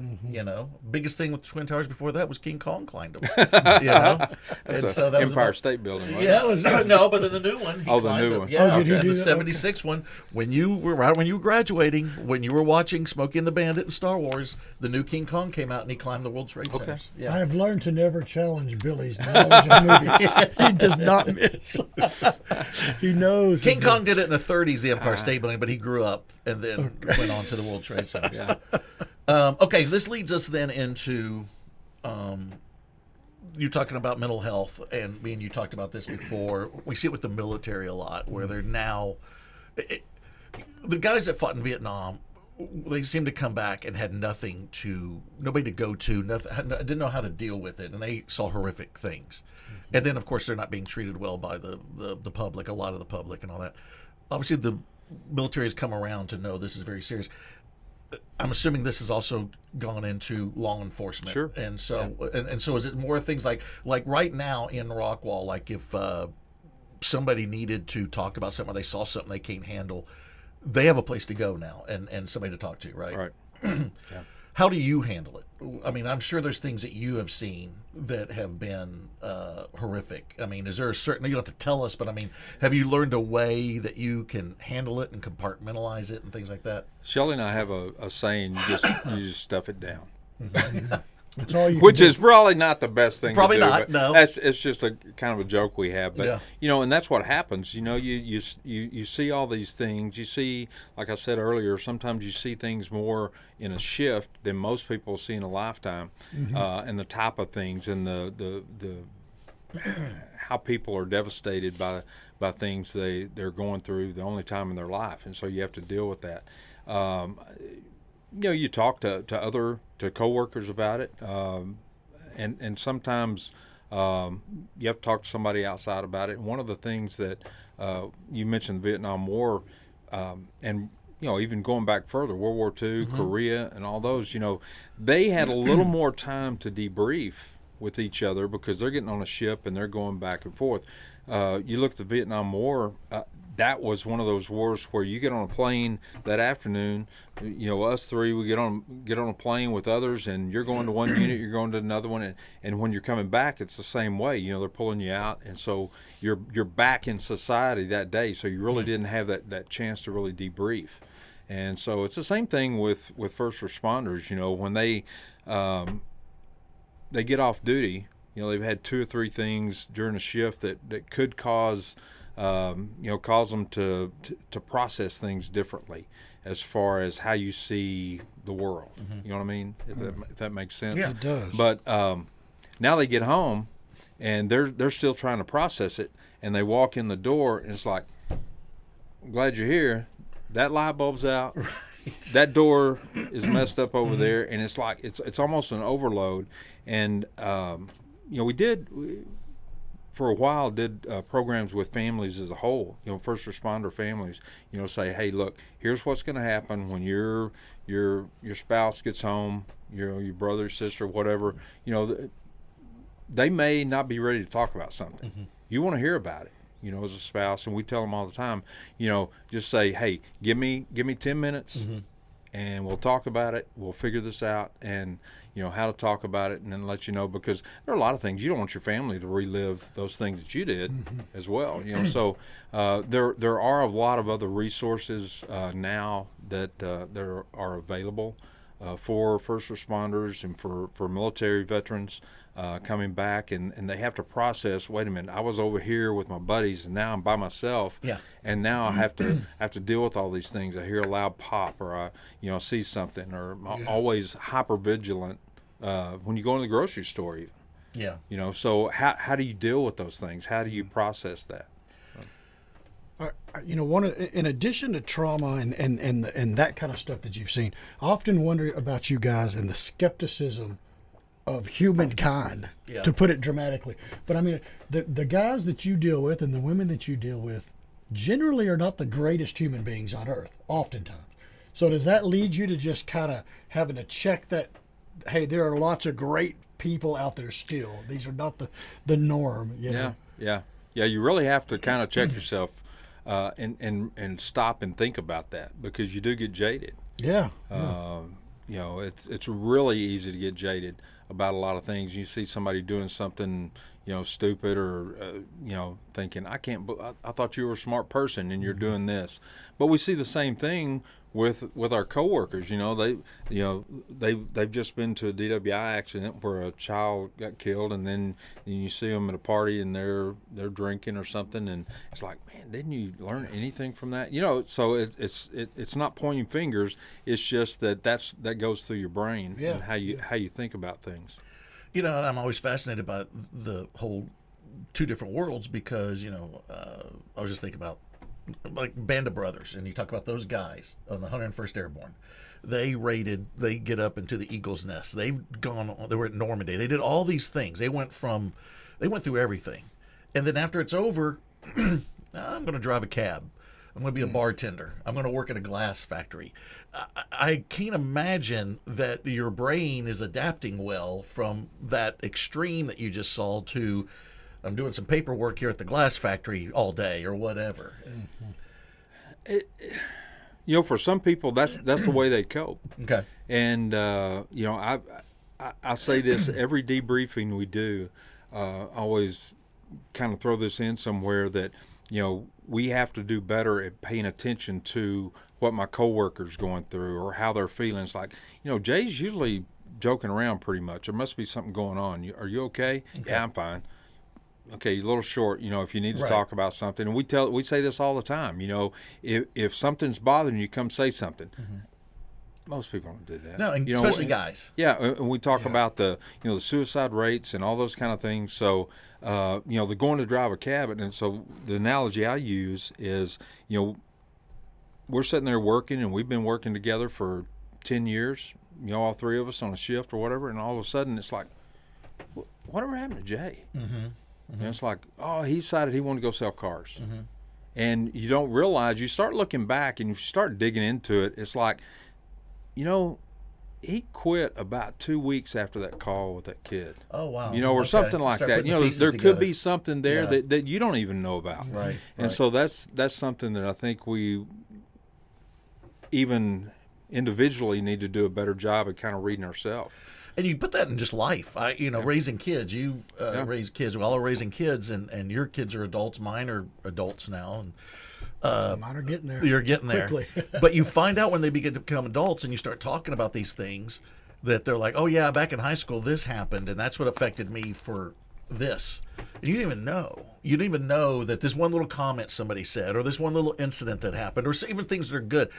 Biggest thing with the Twin Towers before that was King Kong climbed them. That's and so that Empire was State Building, right? Yeah, no, but then the new one. The new one. Yeah, did he do the that? 76 one. When you were graduating, when you were watching Smokey and the Bandit and Star Wars, the new King Kong came out and he climbed the World Trade Centers. Yeah. I have learned to never challenge Billy's knowledge of movies. He does not miss. He knows. King Kong did it in the 30s, the Empire State Building, but he grew up and then went on to the World Trade Center. Okay, this leads us then into you talking about mental health, and me and you talked about this before. We see it with the military a lot, where they're now the guys that fought in Vietnam. They seemed to come back and had nobody to go to, didn't know how to deal with it, and they saw horrific things. And then, of course, they're not being treated well by the public, a lot of the public, and all that. Obviously, the military has come around to know this is very serious. I'm assuming this has also gone into law enforcement. Sure. And so, and so, is it more things like right now in Rockwall, like if somebody needed to talk about something, or they saw something they can't handle, they have a place to go now and somebody to talk to, right? Right. Yeah. How do you handle it? I mean, I'm sure there's things that you have seen that have been horrific. I mean, is there a certain, you don't have to tell us, but I mean, have you learned a way that you can handle it and compartmentalize it and things like that? Shelley and I have a saying, you just stuff it down. That's all you Which can is probably not the best thing Probably to do. not, but no. It's just a kind of a joke we have. But, Yeah. And that's what happens. You see all these things. You see, like I said earlier, sometimes you see things more in a shift than most people see in a lifetime. And the type of things and the how people are devastated by things they're going through the only time in their life. And so you have to deal with that. You talk to coworkers about it, and sometimes you have to talk to somebody outside about it. And one of the things that you mentioned, the Vietnam War, and even going back further, World War II, Korea, and all those, they had a little more time to debrief with each other because they're getting on a ship and they're going back and forth. You look at the Vietnam War. That was one of those wars where you get on a plane that afternoon. Us three, we get on a plane with others, and you're going to one unit, you're going to another one, and when you're coming back, it's the same way. They're pulling you out, and so you're back in society that day. So you really didn't have that chance to really debrief. And so it's the same thing with first responders. When they get off duty, they've had 2 or 3 things during a shift that could cause them to process things differently as far as how you see the world. You know what I mean? If that makes sense. Yeah, it does. But now they get home and they're still trying to process it, and they walk in the door and it's like, I'm glad you're here. That light bulb's out. Right. That door is messed up over there, and it's like it's almost an overload. And we did. For a while, did programs with families as a whole, first responder families, say, hey, look, here's what's going to happen when your spouse gets home, your brother, sister, whatever, they may not be ready to talk about something. You want to hear about it, as a spouse, and we tell them all the time, just say, hey, give me 10 minutes, and we'll talk about it. We'll figure this out, and how to talk about it, and then let you know, because there are a lot of things you don't want your family to relive those things that you did as well. So there are a lot of other resources now that are available for first responders and for military veterans. coming back, and they have to process. Wait a minute, I was over here with my buddies, and now I'm by myself. Yeah. And now I have to deal with all these things. I hear a loud pop, or I see something, or I'm always hyper vigilant when you go in the grocery store. Even. Yeah. So how do you deal with those things? How do you process that? In addition to trauma and that kind of stuff that you've seen, I often wonder about you guys and the skepticism of humankind, to put it dramatically. But I mean, the guys that you deal with and the women that you deal with generally are not the greatest human beings on earth, oftentimes. So does that lead you to just kind of having to check that, hey, there are lots of great people out there still. These are not the norm, you know? Yeah. You really have to kind of check yourself and stop and think about that, because you do get jaded. Yeah. It's really easy to get jaded about a lot of things. You see somebody doing something, stupid, or thinking, I thought you were a smart person and you're doing this. But we see the same thing with our coworkers. They've just been to a DWI accident where a child got killed, and then you see them at a party and they're drinking or something, and it's like, man, didn't you learn anything from that? So it's not pointing fingers. It's just that goes through your brain and how you think about things. And I'm always fascinated by the whole two different worlds, because I was just thinking about like Band of Brothers, and you talk about those guys on the 101st Airborne. They get up into the Eagle's Nest. They were at Normandy. They did all these things. They went through everything. And then after it's over, I'm going to drive a cab. I'm going to be a bartender. I'm going to work at a glass factory. I can't imagine that your brain is adapting well from that extreme that you just saw to, I'm doing some paperwork here at the glass factory all day or whatever. For some people, that's the way they cope. Okay. And I say this every debriefing we do. I always kind of throw this in somewhere that we have to do better at paying attention to what my coworker's going through or how they're feeling. It's like, Jay's usually joking around pretty much. There must be something going on. Are you okay? Yeah, I'm fine. Okay, you're a little short, if you need to talk about something. And we say this all the time, if something's bothering you, come say something. Mm-hmm. Most people don't do that. No, and especially guys. Yeah, and we talk about the suicide rates and all those kind of things. So, they're going to drive a cab, and so the analogy I use is, we're sitting there working, and we've been working together for 10 years, all three of us on a shift or whatever, and all of a sudden it's like, whatever happened to Jay? Mm-hmm. Mm-hmm. And it's like, he decided he wanted to go sell cars. Mm-hmm. And you don't realize, you start looking back and you start digging into it, it's like, he quit about 2 weeks after that call with that kid. Oh, wow. Or something like that. There could be something there that you don't even know about. Right. And so that's something that I think we even individually need to do a better job of kind of reading ourselves. And you put that in just life. Raising kids. You've raised kids. We all are raising kids, and your kids are adults. Mine are adults now. And mine are getting there. You're getting there. But you find out when they begin to become adults and you start talking about these things that they're like, oh, yeah, back in high school this happened, and that's what affected me for this. And you didn't even know. You didn't even know that this one little comment somebody said, or this one little incident that happened, or even things that are good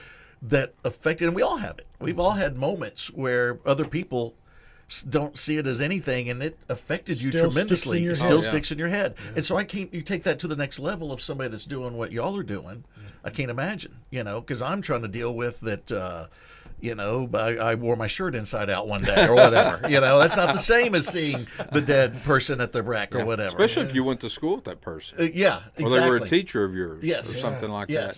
that affected, and we all have it. We've all had moments where other people don't see it as anything, and it affected you tremendously. It still sticks in your head. Yeah. And so you take that to the next level of somebody that's doing what y'all are doing. Yeah. I can't imagine, because I'm trying to deal with that, I wore my shirt inside out one day or whatever. That's not the same as seeing the dead person at the wreck or whatever. Especially if you went to school with that person. Exactly. Or they were a teacher of yours or something like that,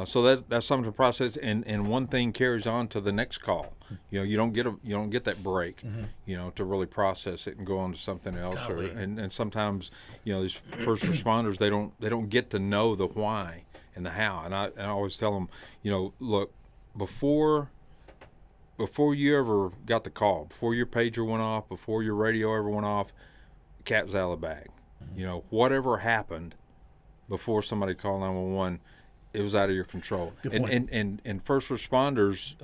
So that's something to process, and one thing carries on to the next call. You don't get that break, to really process it and go on to something else. And sometimes, these first responders, they don't get to know the why and the how. And I always tell them, look, before you ever got the call, before your pager went off, before your radio ever went off, cat's out of the bag. Whatever happened before somebody called 911. it was out of your control. Good And, point. and first responders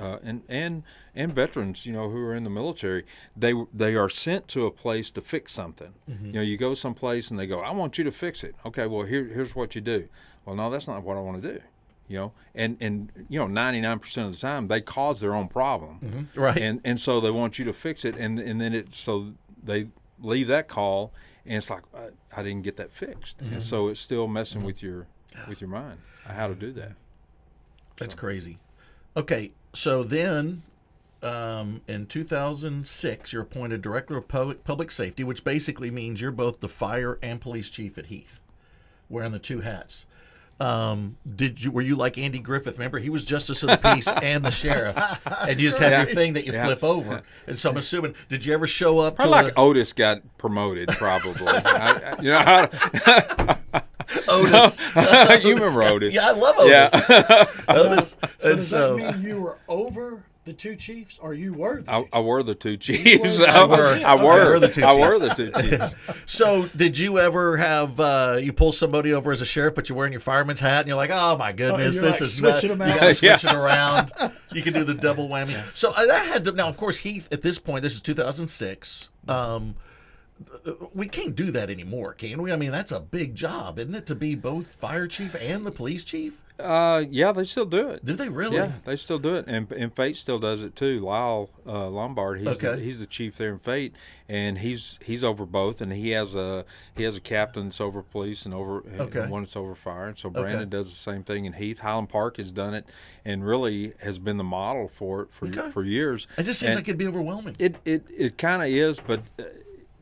and veterans, who are in the military, they are sent to a place to fix something. You go someplace and they go, I want you to fix it. Okay, well here's what you do. Well, no, that's not what I want to do. And 99% of the time they cause their own problem. Right. And so they want you to fix it, and then so they leave that call, and it's like I didn't get that fixed, and so it's still messing with your mind how to do that. That's crazy. Okay, so then in 2006, you're appointed Director of Public Safety, which basically means you're both the fire and police chief at Heath, wearing the two hats. Were you like Andy Griffith? Remember, he was Justice of the Peace and the sheriff, and you just have your thing that you flip over. And so I'm assuming, did you ever show up? Probably like Otis got promoted, probably. Otis. You remember Otis? Yeah, I love Otis. Yeah. Otis. So And does that mean you were over the two chiefs, or you were the two I were the two chiefs. I were the two I chiefs. were the two chiefs. So, did you ever have you pull somebody over as a sheriff, but you're wearing your fireman's hat, and you're like, "Oh my goodness, you're this like is switching nuts." them You out. got to switch it around. You can do the double whammy. So that had to. Now, of course, Heath. At this point, this is 2006. We can't do that anymore, can we? I mean, that's a big job, isn't it, to be both fire chief and the police chief? Yeah, they still do it. Do they really? Yeah, they still do it, and Fate still does it too. Lyle Lombard, he's the chief there in Fate, and he's over both, and he has a captain that's over police and one that's over fire. And so Brandon does the same thing in Heath. Highland Park has done it, and really has been the model for it for years. It just seems like it'd be overwhelming. It kind of is, but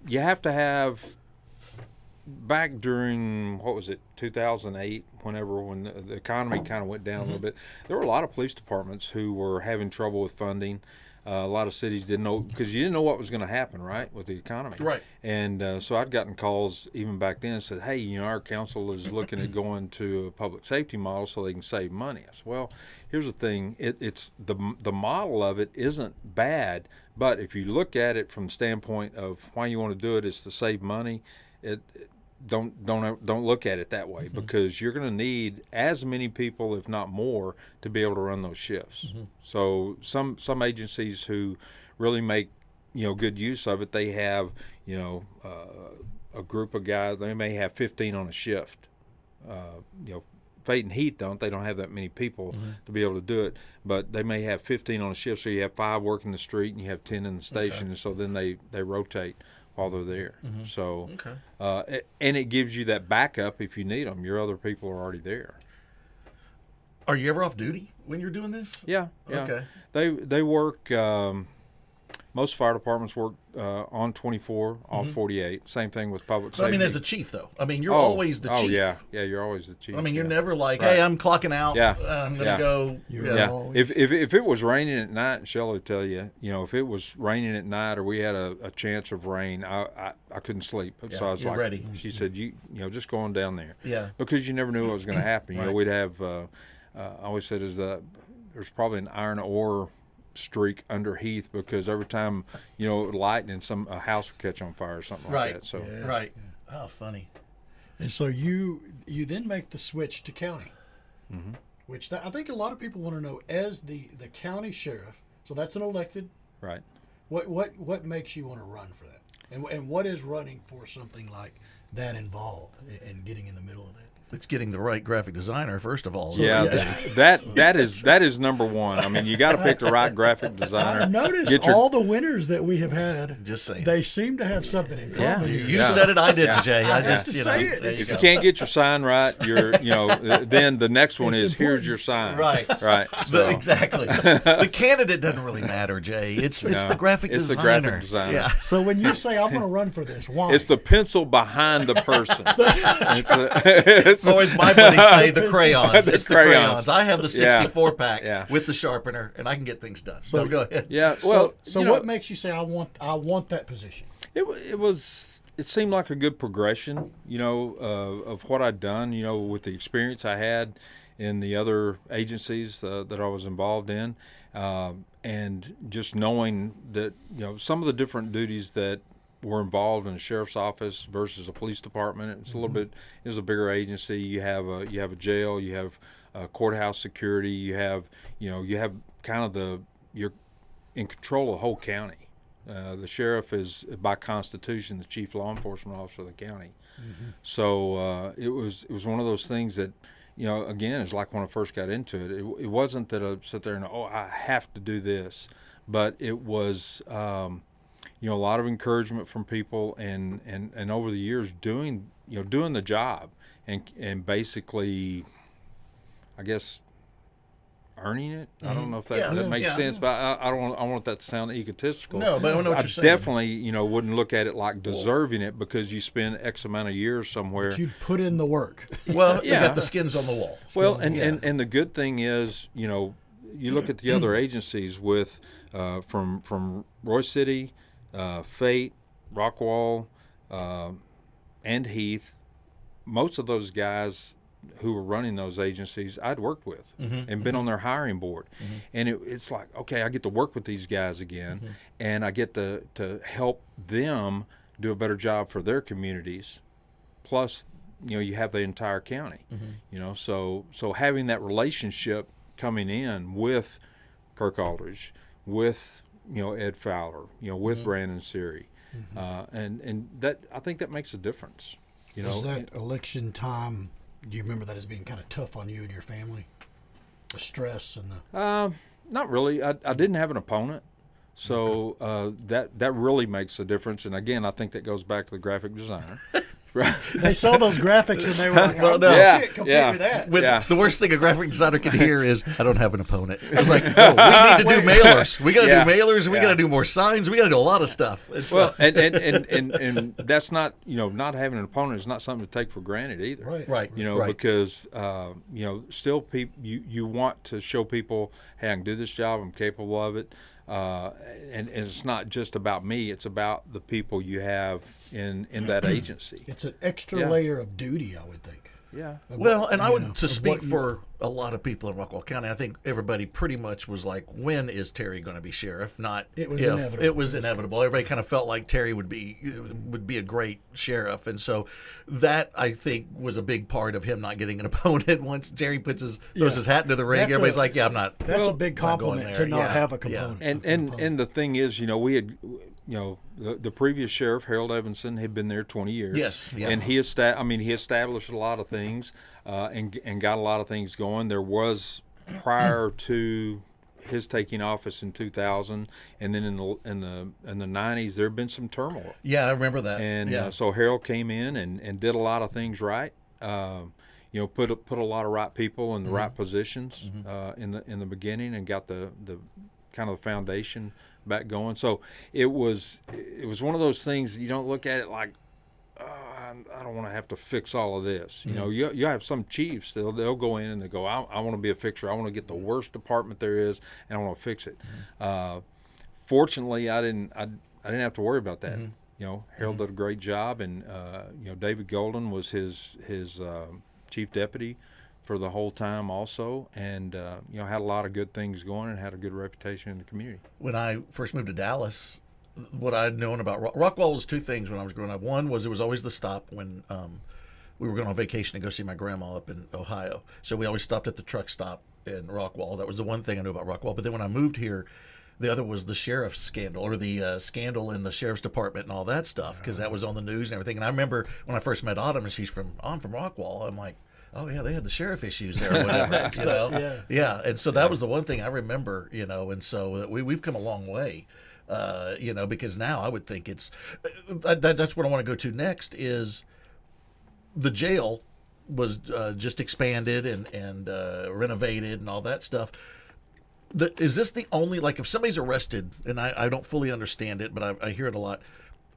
you have to have. Back during, what was it, 2008, when the economy kind of went down a little bit, there were a lot of police departments who were having trouble with funding. A lot of cities didn't know, because you didn't know what was going to happen, right, with the economy. Right. And so I'd gotten calls even back then and said, hey, our council is looking at going to a public safety model so they can save money. I said, well, here's the thing. It's the model of it isn't bad, but if you look at it from the standpoint of why you want to do it is to save money, don't look at it that way, because you're going to need as many people, if not more, to be able to run those shifts. So some agencies who really make good use of it, they have a group of guys. They may have 15 on a shift. Fate and Heath don't. They don't have that many people to be able to do it, but they may have 15 on a shift. So you have 5 working the street and you have 10 in the station, and so then they rotate while they're there. So, and it gives you that backup if you need them. Your other people are already there. Are you ever off duty when you're doing this? Yeah. Okay. They work. Most fire departments work on 24, off 48. Same thing with public safety. But I mean, as a chief, though, you're always the chief. Oh yeah, you're always the chief. You're never like, hey, I'm clocking out. Yeah. I'm gonna go. You're If it was raining at night, Shelley will tell you, if it was raining at night or we had a chance of rain, I couldn't sleep. So I was you're like, ready. She said, you just go on down there. Yeah. Because you never knew what was going to happen. Right. We'd have. I always said there's probably an iron ore streak under Heath, because every time it would lighten and a house would catch on fire or something like that. So Right. Oh, funny. And so you then make the switch to county, which I think a lot of people want to know, as the county sheriff. So that's an elected. right. What makes you want to run for that, and what is running for something like that involved in getting in the middle of that? It's getting the right graphic designer, first of all. Yeah, that is number one. I mean, you got to pick the right graphic designer. I've noticed all the winners that we have had. Just saying. They seem to have something in common. You said it, I didn't, Jay. I just, to say it. there you If go. you can't get your sign right, then the next one is here's your sign. Right. Right. So, Exactly. The candidate doesn't really matter, Jay. It's the graphic it's designer. the graphic designer. Yeah. So when you say I'm going to run for this, why? It's the pencil behind the person. It's always my buddies say the crayons. The It's the crayons. crayons. I have the 64 pack Yeah. with the sharpener, and I can get things done. So go ahead. Yeah. Well, so what makes you say I want that position? It seemed like a good progression, of what I'd done, with the experience I had in the other agencies that I was involved in, and just knowing that some of the different duties that were involved in the sheriff's office versus a police department. It's a little bit. It's a bigger agency. You have a jail. You have courthouse security. You have kind of you're in control of the whole county. The sheriff is by constitution the chief law enforcement officer of the county. So it was one of those things that, again, it's like when I first got into it. It wasn't that I sit there and I have to do this, but it was a lot of encouragement from people and over the years doing the job and basically, I guess, earning it. I don't know if that makes sense, but I want that to sound egotistical. No, but I know what I you're saying. definitely, wouldn't look at it like deserving it because you spend X amount of years somewhere. But you put in the work. Well, you got the skins on the wall. Well, and the good thing is, you look at the other agencies with from Roy City, Fate, Rockwall, and Heath. Most of those guys who were running those agencies I'd worked with and been on their hiring board. And it's like, okay, I get to work with these guys again and I get to help them do a better job for their communities. Plus, you have the entire county, so having that relationship coming in with Kirk Aldridge, with, Ed Fowler, with Brandon Seary, and that, I think that makes a difference. Was that election time, do you remember that as being kind of tough on you and your family? The stress and the... Not really. I didn't have an opponent, so that really makes a difference. And again, I think that goes back to the graphic designer. Right. They saw those graphics and they were like, Well, no. I can't compete with that. The worst thing a graphic designer can hear is, I don't have an opponent. I was like, no, we need to do mailers. We got to do mailers. We got to do more signs. We got to do a lot of stuff. It's, well, and that's not, not having an opponent is not something to take for granted either. Right. Because, still people, you want to show people, hey, I can do this job. I'm capable of it. And it's not just about me. It's about the people you have in that agency. It's an extra layer of duty, I would think. Yeah. Well, and I would, to speak for a lot of people in Rockwall County, I think everybody pretty much was like, when is Terry going to be sheriff? Not it was if. Inevitable. It was inevitable. Everybody kind of felt like Terry would be a great sheriff. And so that, I think, was a big part of him not getting an opponent. Once Terry throws his hat into the ring, everybody's like, I'm not. That's a big compliment to not have a component. And the thing is, we had, the previous sheriff, Harold Evanson, had been there 20 years. Yes. Yeah. And he established a lot of things and got a lot of things going. There was, prior to his taking office in 2000, and then in the 90s, there had been some turmoil. Yeah, I remember that. And so Harold came in and did a lot of things right. Put a lot of right people in the right positions in the beginning, and got the kind of the foundation back going. So it was one of those things, you don't look at it like, I don't want to have to fix all of this. You have some chiefs, they'll go in and they go, I want to be a fixer. I want to get the worst department there is, and I want to fix it. Fortunately, I didn't have to worry about that. Harold did a great job, and David Golden was his chief deputy for the whole time also, and had a lot of good things going and had a good reputation in the community. When I first moved to Dallas, what I'd known about Rockwall was two things when I was growing up. One was it was always the stop when we were going on vacation to go see my grandma up in Ohio. So we always stopped at the truck stop in Rockwall. That was the one thing I knew about Rockwall. But then when I moved here, the other was the sheriff's scandal, or the scandal in the sheriff's department and all that stuff, because that was on the news and everything. And I remember when I first met Autumn, and I'm from Rockwall. I'm like, oh yeah, they had the sheriff issues there or whatever, Yeah. And so that was the one thing I remember, and so we've come a long way, because now I would think it's, that's what I want to go to next is the jail was just expanded and renovated and all that stuff. Is this the only, like, if somebody's arrested, and I don't fully understand it, but I hear it a lot,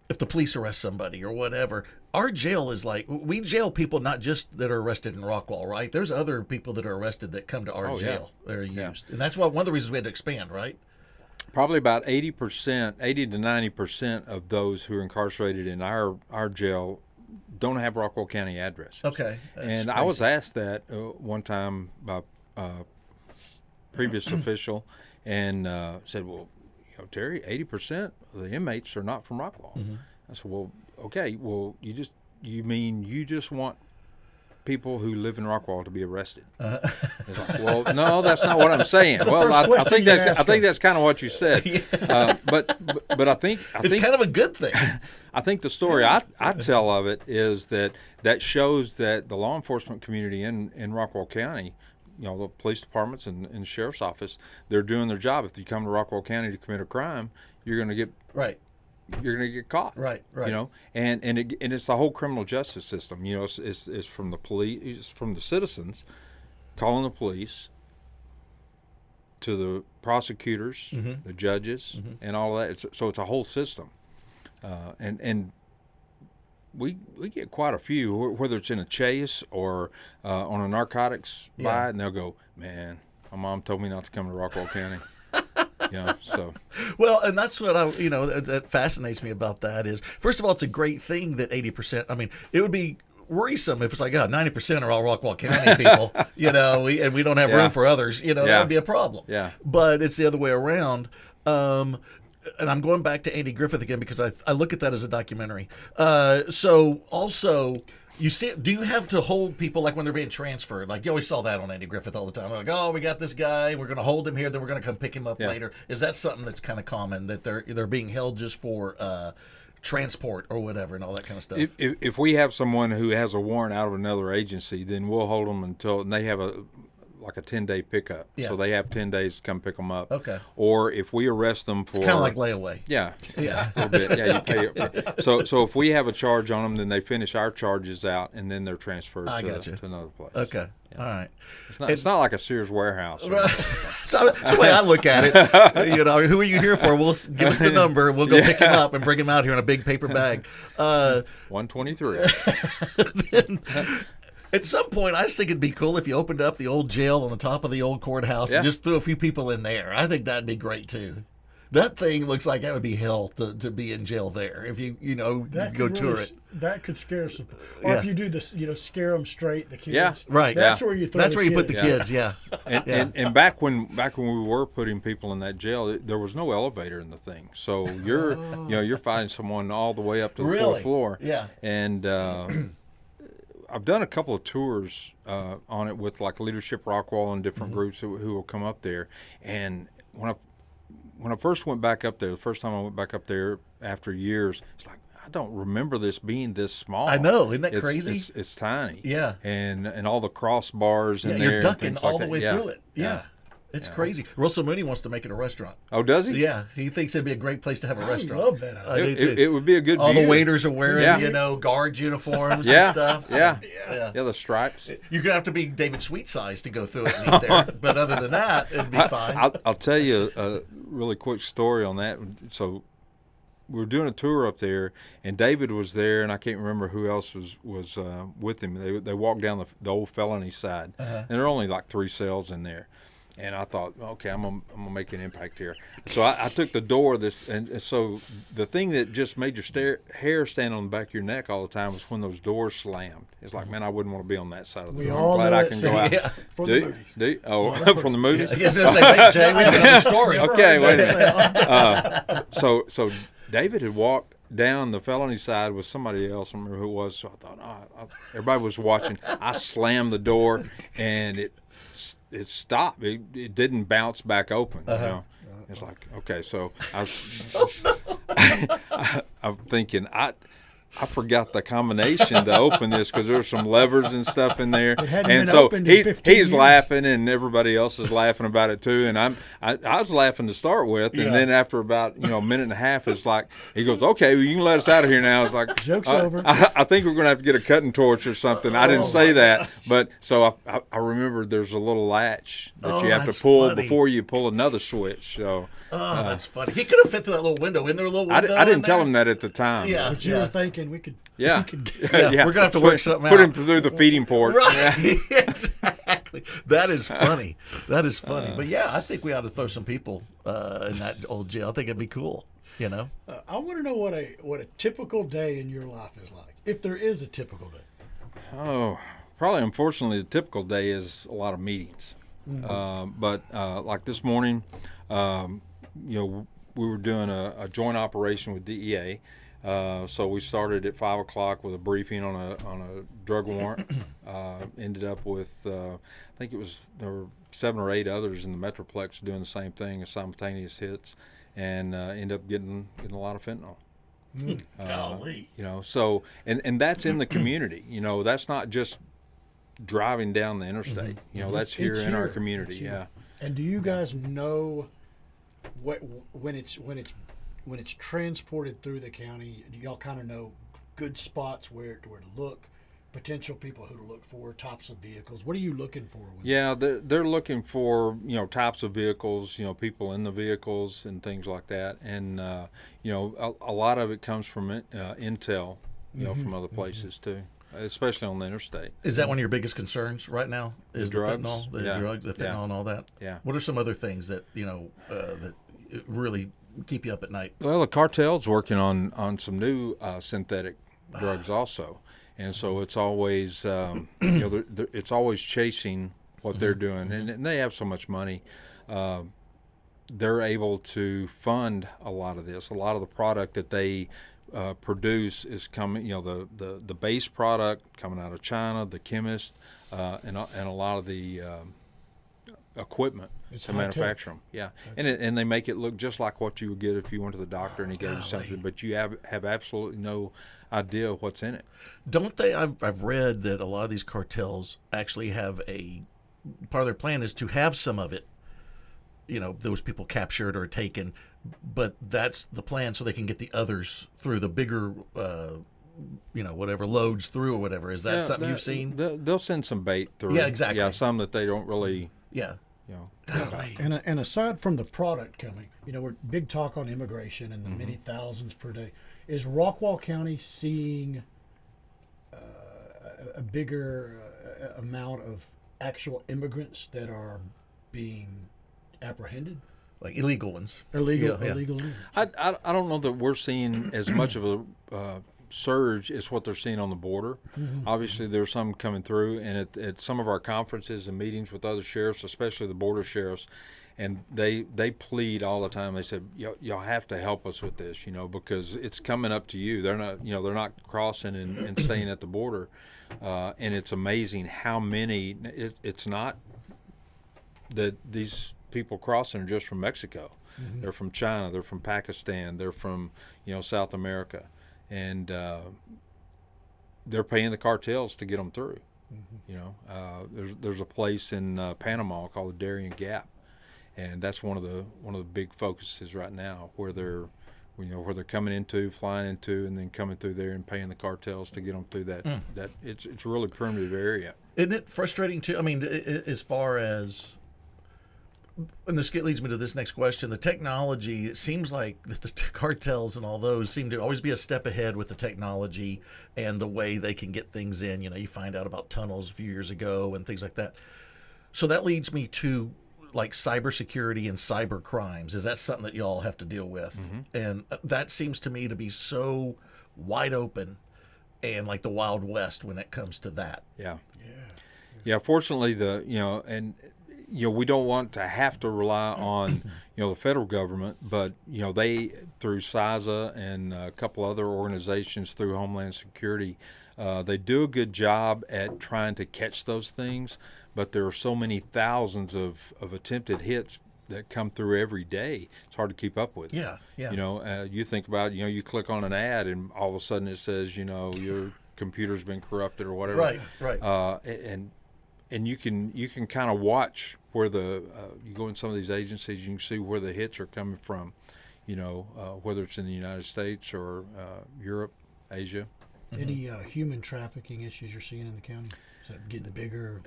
if the police arrest somebody or whatever, our jail is like, we jail people not just that are arrested in Rockwall, right? There's other people that are arrested that come to our jail that are used. And that's one of the reasons we had to expand, right? Probably about 80 to 90% of those who are incarcerated in our jail don't have Rockwall County addresses. Okay. And crazy. I was asked that one time by previous official, and said, well, Terry, 80% of the inmates are not from Rockwall. I said, well, okay, well, you mean you just want people who live in Rockwall to be arrested? It's like, well, no, that's not what I'm saying. Well, I think that's kind of what you said. But I think it's kind of a good thing. I think the story I tell of it is that shows that the law enforcement community in Rockwall County, the police departments and the sheriff's office, they're doing their job. If you come to Rockwall County to commit a crime, you're going to get You're going to get caught. Right. And it's the whole criminal justice system. It's from the police, it's from the citizens calling the police to the prosecutors, the judges, and all that. So it's a whole system, and we get quite a few, whether it's in a chase or on a narcotics buy, and they'll go, man, my mom told me not to come to Rockwall County. So. Well, and that's what that fascinates me about that is, first of all, it's a great thing that 80%. I mean, it would be worrisome if it's like 90% are all Rockwall County people, and we don't have room for others. That would be a problem. Yeah. But it's the other way around. And I'm going back to Andy Griffith again because I look at that as a documentary. So also, you see, do you have to hold people like when they're being transferred? Like you always saw that on Andy Griffith all the time. Like, oh, we got this guy, we're going to hold him here, then we're going to come pick him up later. Is that something that's kind of common, that they're being held just for transport or whatever and all that kind of stuff? If we have someone who has a warrant out of another agency, then we'll hold them and they have a 10-day pickup. Yeah. So they have 10 days to come pick them up. Okay. Or if we arrest them for... It's kind of like layaway. Yeah. A little bit. Yeah, you pay it. So if we have a charge on them, then they finish our charges out, and then they're transferred to another place. Okay. Yeah. All right. It's not like a Sears warehouse. So that's the way I look at it. Who are you here for? Give us the number. We'll go pick him up and bring him out here in a big paper bag. 123. At some point, I just think it'd be cool if you opened up the old jail on the top of the old courthouse and just threw a few people in there. I think that'd be great too. That thing looks like that would be hell to be in jail there if you go tour it. That could scare some. Or if you do this, scare them straight, the kids. Yeah, right. That's where you throw. That's where you put the kids. Yeah. And back when we were putting people in that jail, there was no elevator in the thing. So you're finding someone all the way up to the fourth floor. Yeah. And I've done a couple of tours on it with like Leadership Rockwall and different groups who will come up there. And when I first went back up there, the first time I went back up there after years, it's like, I don't remember this being this small. I know, isn't that crazy? It's tiny. Yeah. And all the crossbars in there. You're ducking all the like way through it. Yeah. It's crazy. Russell Mooney wants to make it a restaurant. Oh, does he? Yeah, he thinks it'd be a great place to have a restaurant. I love that idea. It would be a good All view. the waiters are wearing, guard uniforms and stuff. Yeah, the stripes. You're going to have to be David Sweet size to go through it and eat there. But other than that, it'd be fine. I'll tell you a really quick story on that. So we were doing a tour up there, and David was there, and I can't remember who else was with him. They walked down the old felony side, and there are only like 3 cells in there. And I thought, okay, I'm gonna make an impact here. So I took the door. And so the thing that just made your hair stand on the back of your neck all the time was when those doors slammed. It's like, man, I wouldn't want to be on that side of the door. I'm glad I can go out. Yeah. From the movies. From the movies. I guess they'll say, hey, Jay, we have another story. Okay, wait a minute. So David had walked down the felony side with somebody else. I don't remember who it was. So I thought, everybody was watching. I slammed the door, and it stopped. It didn't bounce back open. It's like, okay, so I'm thinking I forgot the combination to open this because there were some levers and stuff in there, and so he's laughing and everybody else is laughing about it too. And I was laughing to start with, and then after about a minute and a half, it's like he goes, "Okay, well, you can let us out of here now." It's like joke's over. I think we're going to have to get a cutting torch or something. I didn't say that, but so I remembered there's a little latch that you have to pull before you pull another switch. So. That's funny. He could have fit through that little window. Isn't there a little window? I didn't tell him that at the time. Yeah. But you were thinking we could. Yeah. We're going to have to work something out. Put him through the feeding port. Right. Exactly. That is funny. That is funny. But yeah, I think we ought to throw some people in that old jail. I think it'd be cool. I want to know what a typical day in your life is like, if there is a typical day. Oh, probably unfortunately the typical day is a lot of meetings. But like this morning, we were doing a joint operation with DEA. So we started at 5 o'clock with a briefing on a drug warrant. Ended up with I think there were 7 or 8 others in the Metroplex doing the same thing as simultaneous hits, and ended up getting a lot of fentanyl. Golly. So and that's in the community. That's not just driving down the interstate. That's here in our community. Yeah. And do you guys know when it's transported through the county? Do y'all kind of know good spots where to look, potential people who to look for, types of vehicles? What are you looking for? Yeah, they're looking for types of vehicles, people in the vehicles and things like that, and a lot of it comes from intel, from other places too, especially on the interstate. Is that one of your biggest concerns right now? Is the drugs? fentanyl, the fentanyl, and all that? Yeah. What are some other things that that really keep you up at night? Well, the cartel's working on some new synthetic drugs also. And so it's always, it's always chasing what they're doing, and they have so much money. They're able to fund a lot of this. A lot of the product that they produce is coming, the base product coming out of China, the chemist, and a lot of the equipment to manufacture them. Yeah, and they make it look just like what you would get if you went to the doctor and he gave you something, but you have absolutely no idea what's in it. Don't they? I've read that a lot of these cartels actually have part of their plan is to have some of it, those people captured or taken, but that's the plan so they can get the others through the bigger, whatever loads through or whatever. Is that something you've seen? They'll send some bait through. Yeah, exactly. Yeah, some that they don't really. Yeah. And aside from the product coming, we're big talk on immigration and the many thousands per day. Is Rockwall County seeing a bigger amount of actual immigrants that are being apprehended? Like illegal ones. Illegal Yeah. immigrants. I don't know that we're seeing as much of a surge as what they're seeing on the border. Obviously, there's some coming through, and at some of our conferences and meetings with other sheriffs, especially the border sheriffs, and they plead all the time. They said, y'all have to help us with this, because it's coming up to you. They're not crossing and staying at the border, and it's amazing how many. It's not that these people crossing are just from Mexico. They're from China. They're from Pakistan. They're from South America, and they're paying the cartels to get them through. There's a place in Panama called the Darien Gap. And that's one of the big focuses right now, where they're coming into, flying into, and then coming through there and paying the cartels to get them through that. That it's a really primitive area. Isn't it frustrating too? I mean, as far as, and this leads me to this next question. The technology, it seems like the cartels and all those seem to always be a step ahead with the technology and the way they can get things in. You find out about tunnels a few years ago and things like that. So that leads me to like cybersecurity and cyber crimes. Is that something that y'all have to deal with? And that seems to me to be so wide open and like the Wild West when it comes to that. Yeah. Fortunately, we don't want to have to rely on the federal government, but they through CISA and a couple other organizations through Homeland Security, they do a good job at trying to catch those things. But there are so many thousands of attempted hits that come through every day. It's hard to keep up with. Yeah. You think about you click on an ad and all of a sudden it says your computer's been corrupted or whatever. Right. And you can kind of watch where you go in some of these agencies, you can see where the hits are coming from. Whether it's in the United States or Europe, Asia. Any human trafficking issues you're seeing in the county? Is that getting bigger?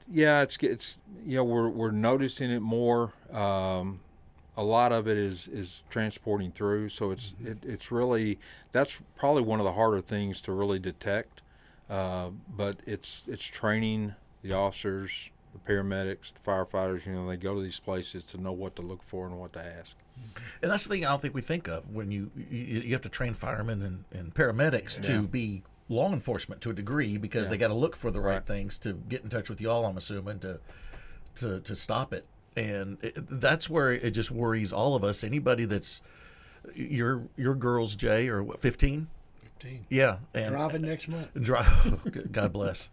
Yeah, it's we're noticing it more. A lot of it is transporting through, so it's really, that's probably one of the harder things to really detect. But it's training the officers, the paramedics, the firefighters. They go to these places to know what to look for and what to ask. And that's the thing I don't think we think of when you have to train firemen and paramedics to be law enforcement to a degree, because they got to look for the right things to get in touch with y'all, I'm assuming, to stop it. And that's where it just worries all of us. Anybody that's Your girls, Jay, are what, 15? 15. Yeah, and Driving next month. God bless.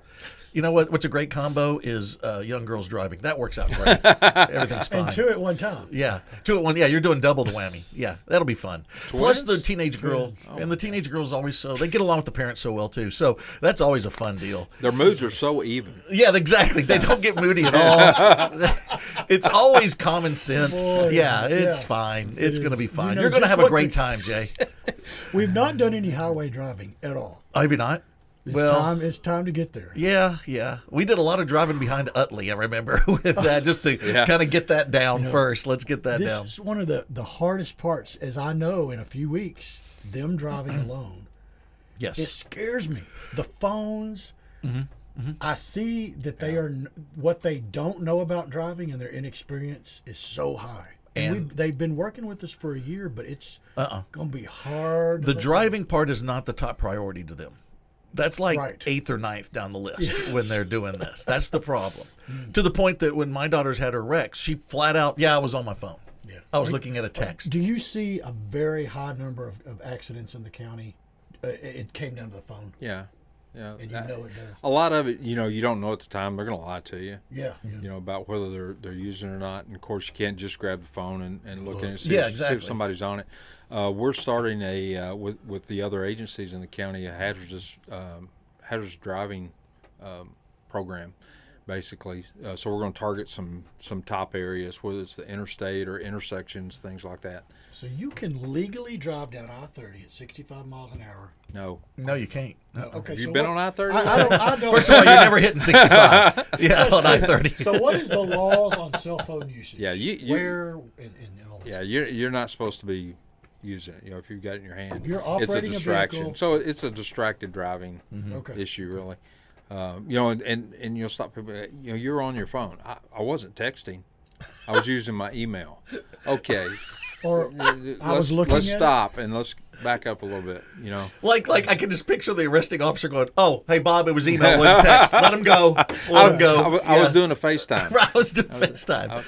You know what's a great combo is young girls driving. That works out great. Everything's fine. And 2 at one time. Yeah, 2 at 1. Yeah, you're doing double the whammy. Yeah, that'll be fun. Plus the teenage girl, and the teenage girls always they get along with the parents so well too. So that's always a fun deal. Their moods are so even. Yeah, exactly. They don't get moody at all. It's always common sense. Boy, yeah, it's fine. It's going to be fine. You're going to have a great time, Jay. We've not done any highway driving at all. Have you not? It's time to get there. Yeah. We did a lot of driving behind Utley, I remember, with that, just to kind of get that down first. Let's get that down. This is one of the hardest parts, as I know, in a few weeks, them driving alone. Yes. It scares me. The phones, I see that they are, what they don't know about driving and their inexperience is so high. And they've been working with us for a year, but it's going to be hard. The driving part is not the top priority to them. That's like Right. 8th or 9th down the list when they're doing this. That's the problem. To the point that when my daughter's had her wrecks, she flat out, I was on my phone. Yeah. I was looking at a text. Do you see a very high number of accidents in the county? It came down to the phone. Yeah. And you know it does. A lot of it, you don't know at the time. They're going to lie to you. Yeah. About whether they're using it or not. And of course, you can't just grab the phone and look at it. See if somebody's on it. We're starting with the other agencies in the county a hazardous driving program, basically. So we're going to target some top areas, whether it's the interstate or intersections, things like that. So you can legally drive down I-30 at 65 miles an hour. No, you can't. Okay, You've been on I-30? I don't. First of all, you're never hitting 65. On I-30. So what is the laws on cell phone usage? Yeah, where and all that? Yeah, you're not supposed to be using it. If you've got it in your hand, If you're it's a operating a distraction. vehicle- So it's a distracted driving Okay. issue, really. And you'll stop people. You're on your phone. I wasn't texting. I was using my email. Okay. Or I was looking let's at stop and let's back up a little bit. Like I can just picture the arresting officer going, "Oh, hey Bob, it was email, wasn't text. Let him go. Let him go." I was doing a FaceTime. I was doing FaceTime.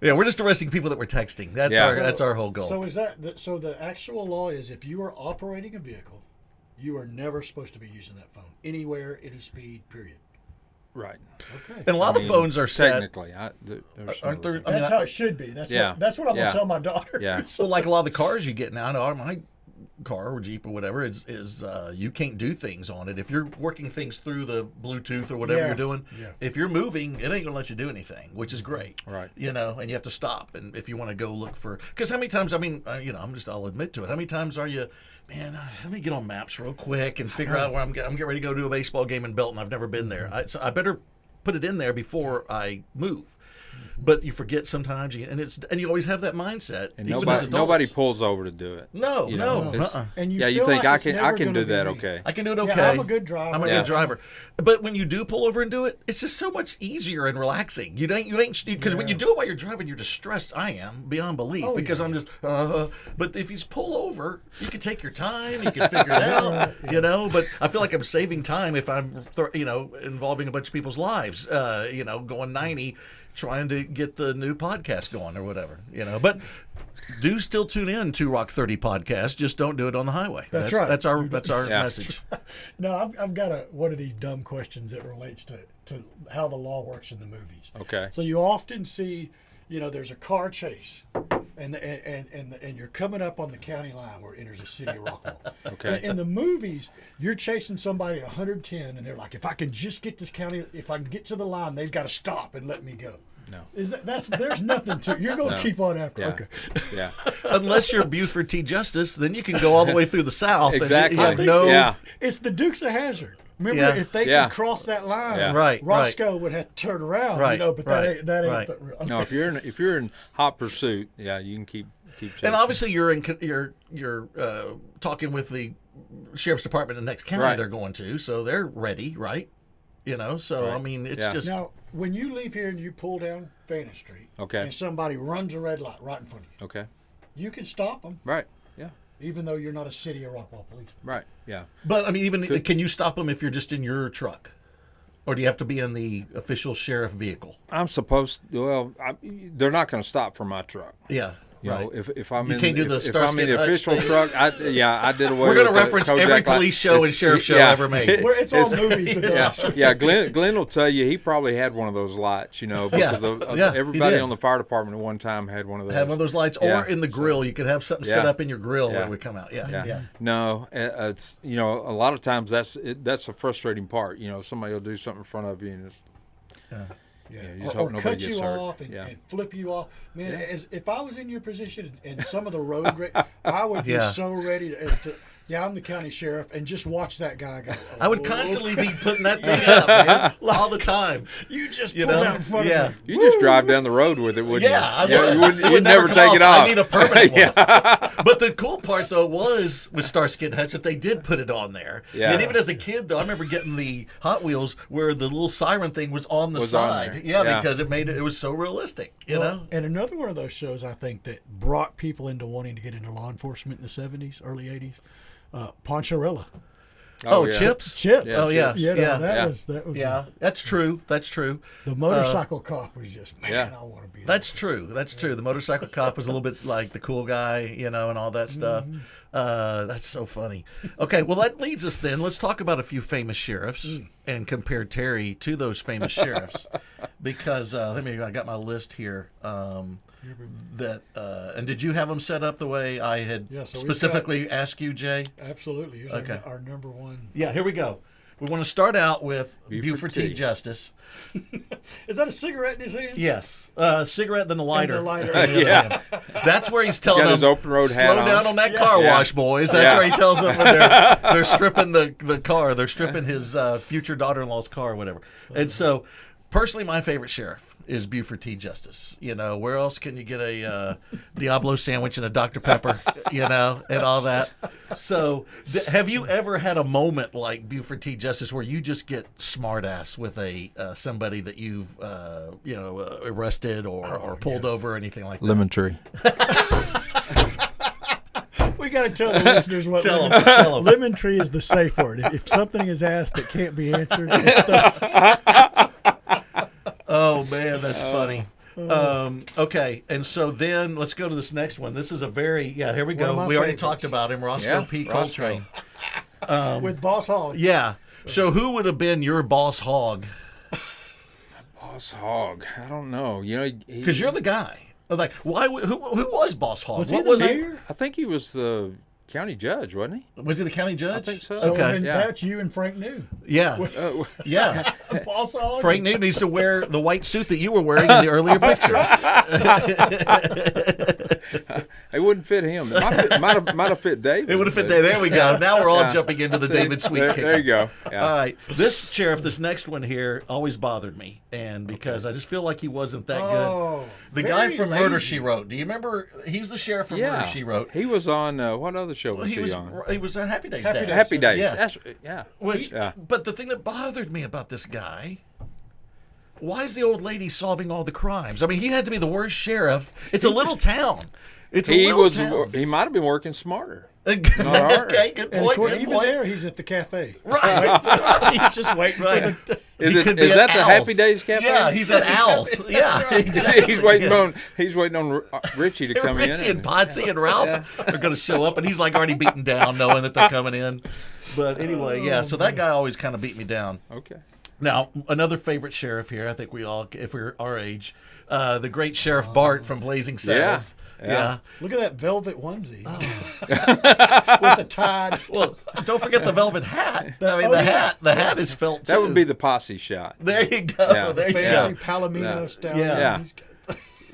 Yeah, we're just arresting people that were texting. That's our whole goal. So is that so? The actual law is if you are operating a vehicle, you are never supposed to be using that phone anywhere, any speed. Period. Right. Okay. And a lot of phones are set. Technically, there's some Aren't there? other I mean, That's how it should be. That's what I'm gonna tell my daughter. Yeah. So like a lot of the cars you get now, my car or Jeep or whatever is you can't do things on it if you're working things through the Bluetooth or whatever you're doing. Yeah. If you're moving, it ain't gonna let you do anything, which is great. Right. And you have to stop, and if you want to go look for, because how many times? I mean, I'll admit to it. How many times are you? Man, let me get on maps real quick and figure out where I'm getting ready to go to a baseball game in Belton. I've never been there. So I better put it in there before I move. But you forget sometimes, and you always have that mindset. And even as nobody adults. pulls over to do it. No. And you you feel think like I it's can never do gonna that? be me. Okay. I can do it okay. Yeah, I'm a good driver. I'm a good driver. But when you do pull over and do it, it's just so much easier and relaxing. You ain't because when you do it while you're driving, you're distressed. I am beyond belief because I'm just. But if you just pull over, you can take your time. You can figure it out. But I feel like I'm saving time if I'm involving a bunch of people's lives. Going 90. Trying to get the new podcast going or whatever, But do still tune in to Rock 30 podcast. Just don't do it on the highway. That's right. That's our message. No, I've got one of these dumb questions that relates to how the law works in the movies. Okay. So you often see, there's a car chase, and you're coming up on the county line where it enters the city of Rockwall. Okay. In the movies, you're chasing somebody at 110, and they're like, if I can just get this county, if I can get to the line, they've got to stop and let me go. No. There's nothing to you're going to keep on after. Yeah. Okay. Yeah. Unless you're Buford T. Justice, then you can go all the way through the South. Exactly. And you have Yeah. It's the Dukes of Hazzard. Remember, if they could cross that line, Yeah. Right. Roscoe would have to turn around. Right, But that ain't right. the, No, if you're in hot pursuit, you can keep chasing. And obviously you're talking with the sheriff's department in the next county they're going to, so they're ready, right? So Right. I mean, it's Yeah. just Now, when you leave here and you pull down Fannin Street, Okay. and somebody runs a red light right in front of you, Okay. you can stop them, Right. Yeah. even though you're not a city of Rockwall police. Right. Yeah. But I mean, can you stop them if you're just in your truck, or do you have to be in the official sheriff vehicle? I'm supposed. Well, they're not going to stop for my truck. Yeah. You know, if I'm You in can't do the if I'm in Starsky the and official Hutch truck, I did away. We're going with to reference Kojak every Light. police show and sheriff show ever made. Where it's all movies with us. Yeah, Glenn will tell you he probably had one of those lights, you know, because everybody on the fire department at one time had one of those. Had one of those lights, or in the grill. You could have something set up in your grill when it would come out. Yeah. No, it's a lot of times that's a frustrating part. You know, somebody will do something in front of you and it's. Yeah, you just or hope nobody cut you gets hurt. off and flip you off. Man, if I was in your position and some of the road, I would be so ready to. Yeah, I'm the county sheriff, and just watch that guy go. Oh, I would constantly be putting that thing up, man, all the time. You just put it out in front of me. You just drive down the road with it, wouldn't you? I would. You'd never take it off. I need a permanent one. But the cool part, though, was with Starsky and Hutch that they did put it on there. Yeah. And even as a kid, though, I remember getting the Hot Wheels where the little siren thing was on the side. Because it was so realistic, you know? And another one of those shows, I think, that brought people into wanting to get into law enforcement in the 70s, early 80s. Poncherella. Chips? Chips. Yeah, oh, yeah. That was that's true. That's true. The motorcycle cop was just, I want to be That's true. That's true. The motorcycle cop was a little bit like the cool guy, you know, and all that stuff. That's so funny. Okay, well, that leads us then. Let's talk about a few famous sheriffs and compare Terry to those famous sheriffs. Because, I got my list here. And did you have them set up the way I had specifically asked you, Jay? Absolutely. Here's our number one. Yeah, here we go. We want to start out with Buford T. Justice. Is that a cigarette in his hand? Yes. Cigarette, then the lighter. And the lighter. That's where he's telling them, his open road hat slow down on that car wash, boys. That's where he tells them when they're stripping the car. They're stripping his future daughter-in-law's car or whatever. And so, personally, my favorite sheriff is Buford T. Justice. You know, where else can you get a Diablo sandwich and a Dr. Pepper, you know, and all that? So, have you ever had a moment like Buford T. Justice where you just get smart-ass with somebody that you've, arrested or pulled over or anything like that? Lemon Tree. We got to tell the listeners what tell them. Lemon Tree is the safe word. If something is asked that can't be answered, oh, man, that's funny. Okay, and so then let's go to this next one. This is a very, here we go. We already talked about him, Roscoe P. Coltrane. With Boss Hogg. Yeah. So who would have been your Boss Hogg? Boss Hogg? I don't know. You know, because you're the guy. Like, who was Boss Hogg? Was he the mayor? I think he was the county judge, wasn't he? Was he the county judge? I think so. Okay. That's you and Frank New. Yeah. Yeah. Boss Hogg. Frank New needs to wear the white suit that you were wearing in the earlier picture. It wouldn't fit him. It might have fit David. It would have fit David. There we go. Now we're all jumping into the David Sweet kick. There you go. Yeah. All right. This next one here always bothered me, and because I just feel like he wasn't that good. The guy from Murder, She Wrote. Do you remember? He's the sheriff from Murder, She Wrote. He was on, what other show was he on? He was on Happy Days. Happy Days. Yeah. But the thing that bothered me about this guy, why is the old lady solving all the crimes? I mean, he had to be the worst sheriff. It's a little town. He might have been working smarter. Okay, good point. Even there, he's at the cafe. Right. He's just waiting for the... Is that the Happy Days Cafe? Yeah, he's at Al's. Yeah, right. Exactly. He's waiting on Richie to come in. Richie and Potsy and Ralph are going to show up, and he's like already beaten down, knowing that they're coming in. But anyway, so that guy always kind of beat me down. Okay. Now, another favorite sheriff here, I think we all, if we're our age, the great Sheriff Bart from Blazing Saddles. Yeah. Look at that velvet onesie. With the tie. Well, don't forget the velvet hat. I mean, the hat is felt too. That would be the posse shot. There you go. Yeah. There you Fancy go. Palomino style. Yeah.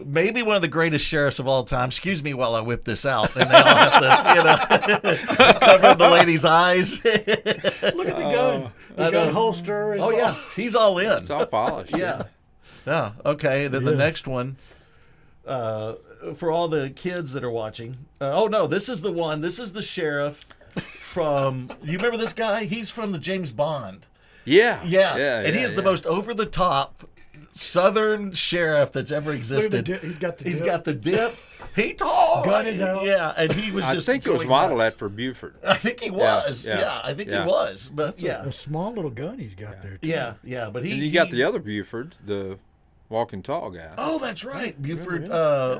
Maybe one of the greatest sheriffs of all time. Excuse me while I whip this out, and they all have to, cover the lady's eyes. Look at the gun. The gun holster. He's all in. It's all polished. Yeah. Okay. Then the next one. For all the kids that are watching. This is the one. This is the sheriff from. You remember this guy? He's from the James Bond. Yeah. And he is the most over the top Southern sheriff that's ever existed. He's got the dip. He's got the dip. He talks. Gun is out. Yeah, and he was I just. think it was modeled after Buford. I think he was. Yeah. I think he was. But a small little gun he's got there too. Yeah. But and you got the other Buford, the walking tall guy. Oh, that's right. Buford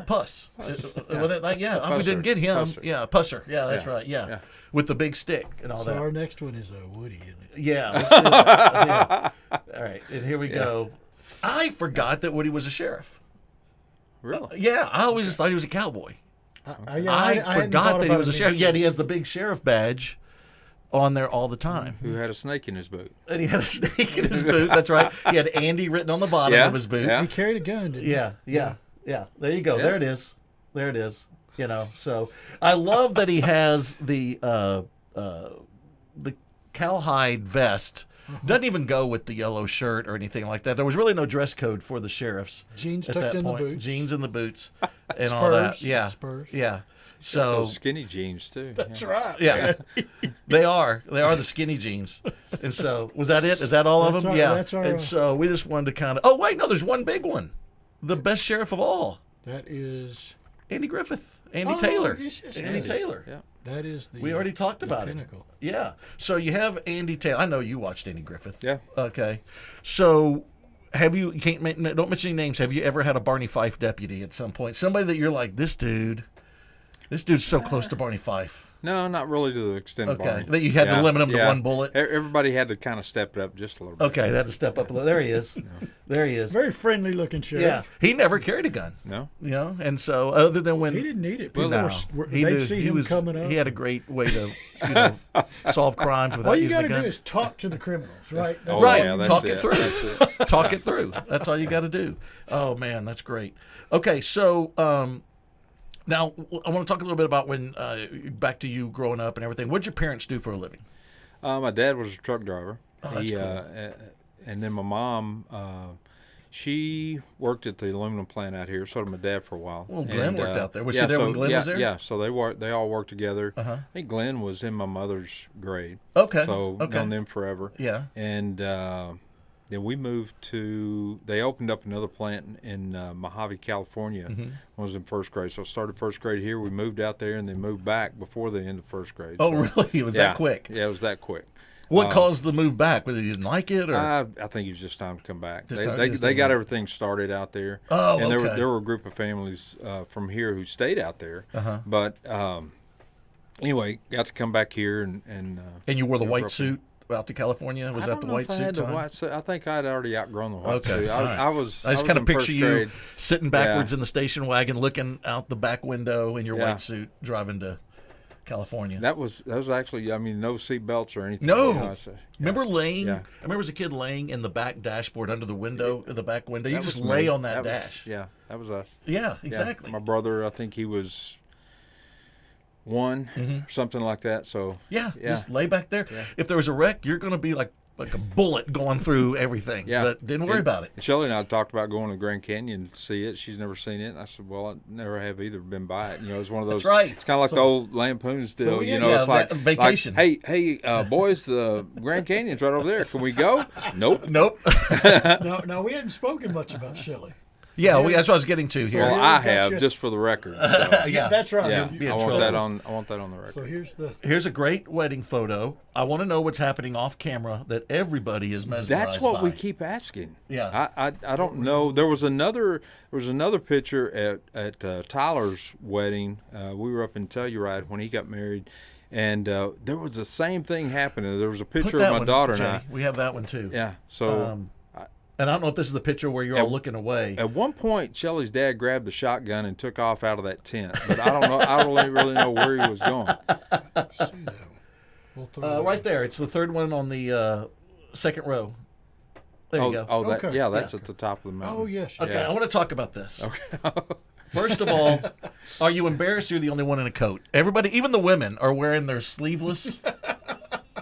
Puss. We Pusser. didn't get him. Pusser. Yeah, Pusser. Yeah, that's Yeah. right. Yeah. Yeah. With the big stick and all So that. our next one is Woody, isn't it? Yeah. Let's do that. Yeah. All right. And here we go. I forgot that Woody was a sheriff. Really? Yeah. I always just thought he was a cowboy. I I forgot that he was a sheriff. Yet he has the big sheriff badge on there all the time. Who had a snake in his boot? And he had a snake in his boot. That's right. He had Andy written on the bottom Yeah, of his boot. yeah. He carried a gun, didn't he? Yeah. There you go. Yeah. There it is. There it is. You know, so I love that he has the cowhide vest. Doesn't even go with the yellow shirt or anything like that. There was really no dress code for the sheriffs. Jeans at tucked that in the point. boots. Jeans in the boots and all that. Spurs. Yeah. Spurs. Yeah. So Those skinny jeans too. That's right. yeah, they are the skinny jeans. And so was that it? Is that all of That's them? our- Yeah. that's our- And so we just wanted to kind of. Oh wait, no, there's one big one. The best sheriff of all, That is Andy Griffith, Andy Taylor, yes, Andy yes. Taylor. Yeah. that is the. We already talked the about pinnacle. it. Yeah. So you have Andy Taylor. I know you watched Andy Griffith. Yeah. Okay. So have you? Don't mention any names. Have you ever had a Barney Fife deputy at some point? Somebody that you're like, this dude's so close to Barney Fife. No, not really to the extent of Okay. Barney. That you had to limit him to one bullet. Everybody had to kind of step it up just a little bit. Okay, they had to step up a little. There he is. There he is. Very friendly looking sheriff. Yeah. He never carried a gun. No. You know, and so other than when He didn't need it. Well, People no, they'd knew- see he him was- coming up. He had a great way to, solve crimes without all you using got the to gun. do is talk to the criminals, right? Oh, Right. yeah, that's Talk it it. through. That's it. Talk it through. That's all you got to do. Oh man, that's great. Okay, so now I want to talk a little bit about when back to you growing up and everything. What did your parents do for a living? My dad was a truck driver. Oh, that's cool. And then my mom, she worked at the aluminum plant out here. So did my dad for a while. Well, Glenn And, worked out there. Was she there when Glenn was there? Yeah, so they all worked together. Uh-huh. I think Glenn was in my mother's grade. Okay. So okay. known them forever. Yeah. And then we moved to. They opened up another plant in Mojave, California. Mm-hmm. When I was in first grade. So I started first grade here. We moved out there and then moved back before the end of first grade. Oh, So, really? It was that quick? Yeah, it was that quick. What caused the move back? Whether you didn't like it or I think it was just time to come back. Just They just got time. everything started out there. Oh, and okay. there were a group of families from here who stayed out there. Uh-huh. But anyway, got to come back here and And you wore the yeah, white roughly. suit out to California? Was I that don't the know white if I suit had the time? white suit. I think I'd already outgrown the white Okay, suit. all right. I was. I just was kind of in picture first you grade. sitting backwards Yeah. in the station wagon, looking out the back window in your Yeah. white suit, driving to California. That was actually. I mean, no seat belts or anything. No. You know, so, yeah. Remember laying? Yeah. I remember as a kid laying in the back dashboard under the window, the back window. You That just was lay me. on that was- dash. Yeah, that was us. Yeah, Yeah. exactly. My brother, I think he was one or something like that. So Yeah, Yeah. just lay back there. Yeah. If there was a wreck, you're going to be like a bullet going through everything. Yeah. But didn't worry about it. And Shelley and I talked about going to Grand Canyon to see it. She's never seen it. And I said, well, I never have either been by it. You know, it's one of those. That's right. It's kind of like the old Lampoon's deal. we You had- know, yeah, it's like vacation. Like, hey, boys, the Grand Canyon's right over there. Can we go? Nope. Nope. No, we hadn't spoken much about Shelley. Yeah, that's what I was getting to here. here Well, we I got have, you. just for the record. So, Yeah. That's right. yeah, be in I want trouble. that on. I want that on the record. So here's the. Here's a great wedding photo. I want to know what's happening off camera that everybody is mesmerized That's what we by. keep asking. Yeah. I don't know. There was another picture at Tyler's wedding. We were up in Telluride when he got married, and there was the same thing happening. There was a Put picture that of my one, daughter Jay. and I. We have that one too. Yeah. So And I don't know if this is the picture where you're all looking away. at one point, Shelley's dad grabbed the shotgun and took off out of that tent, but I don't know. I don't really know where he was going. See that one. We'll throw it Right in. there. It's the third one on the second row. There you go. That, Okay. yeah, that's at the top of the mountain. Oh yes. Okay, yeah. I want to talk about this. Okay. First of all, are you embarrassed you're the only one in a coat? Everybody, even the women, are wearing their sleeveless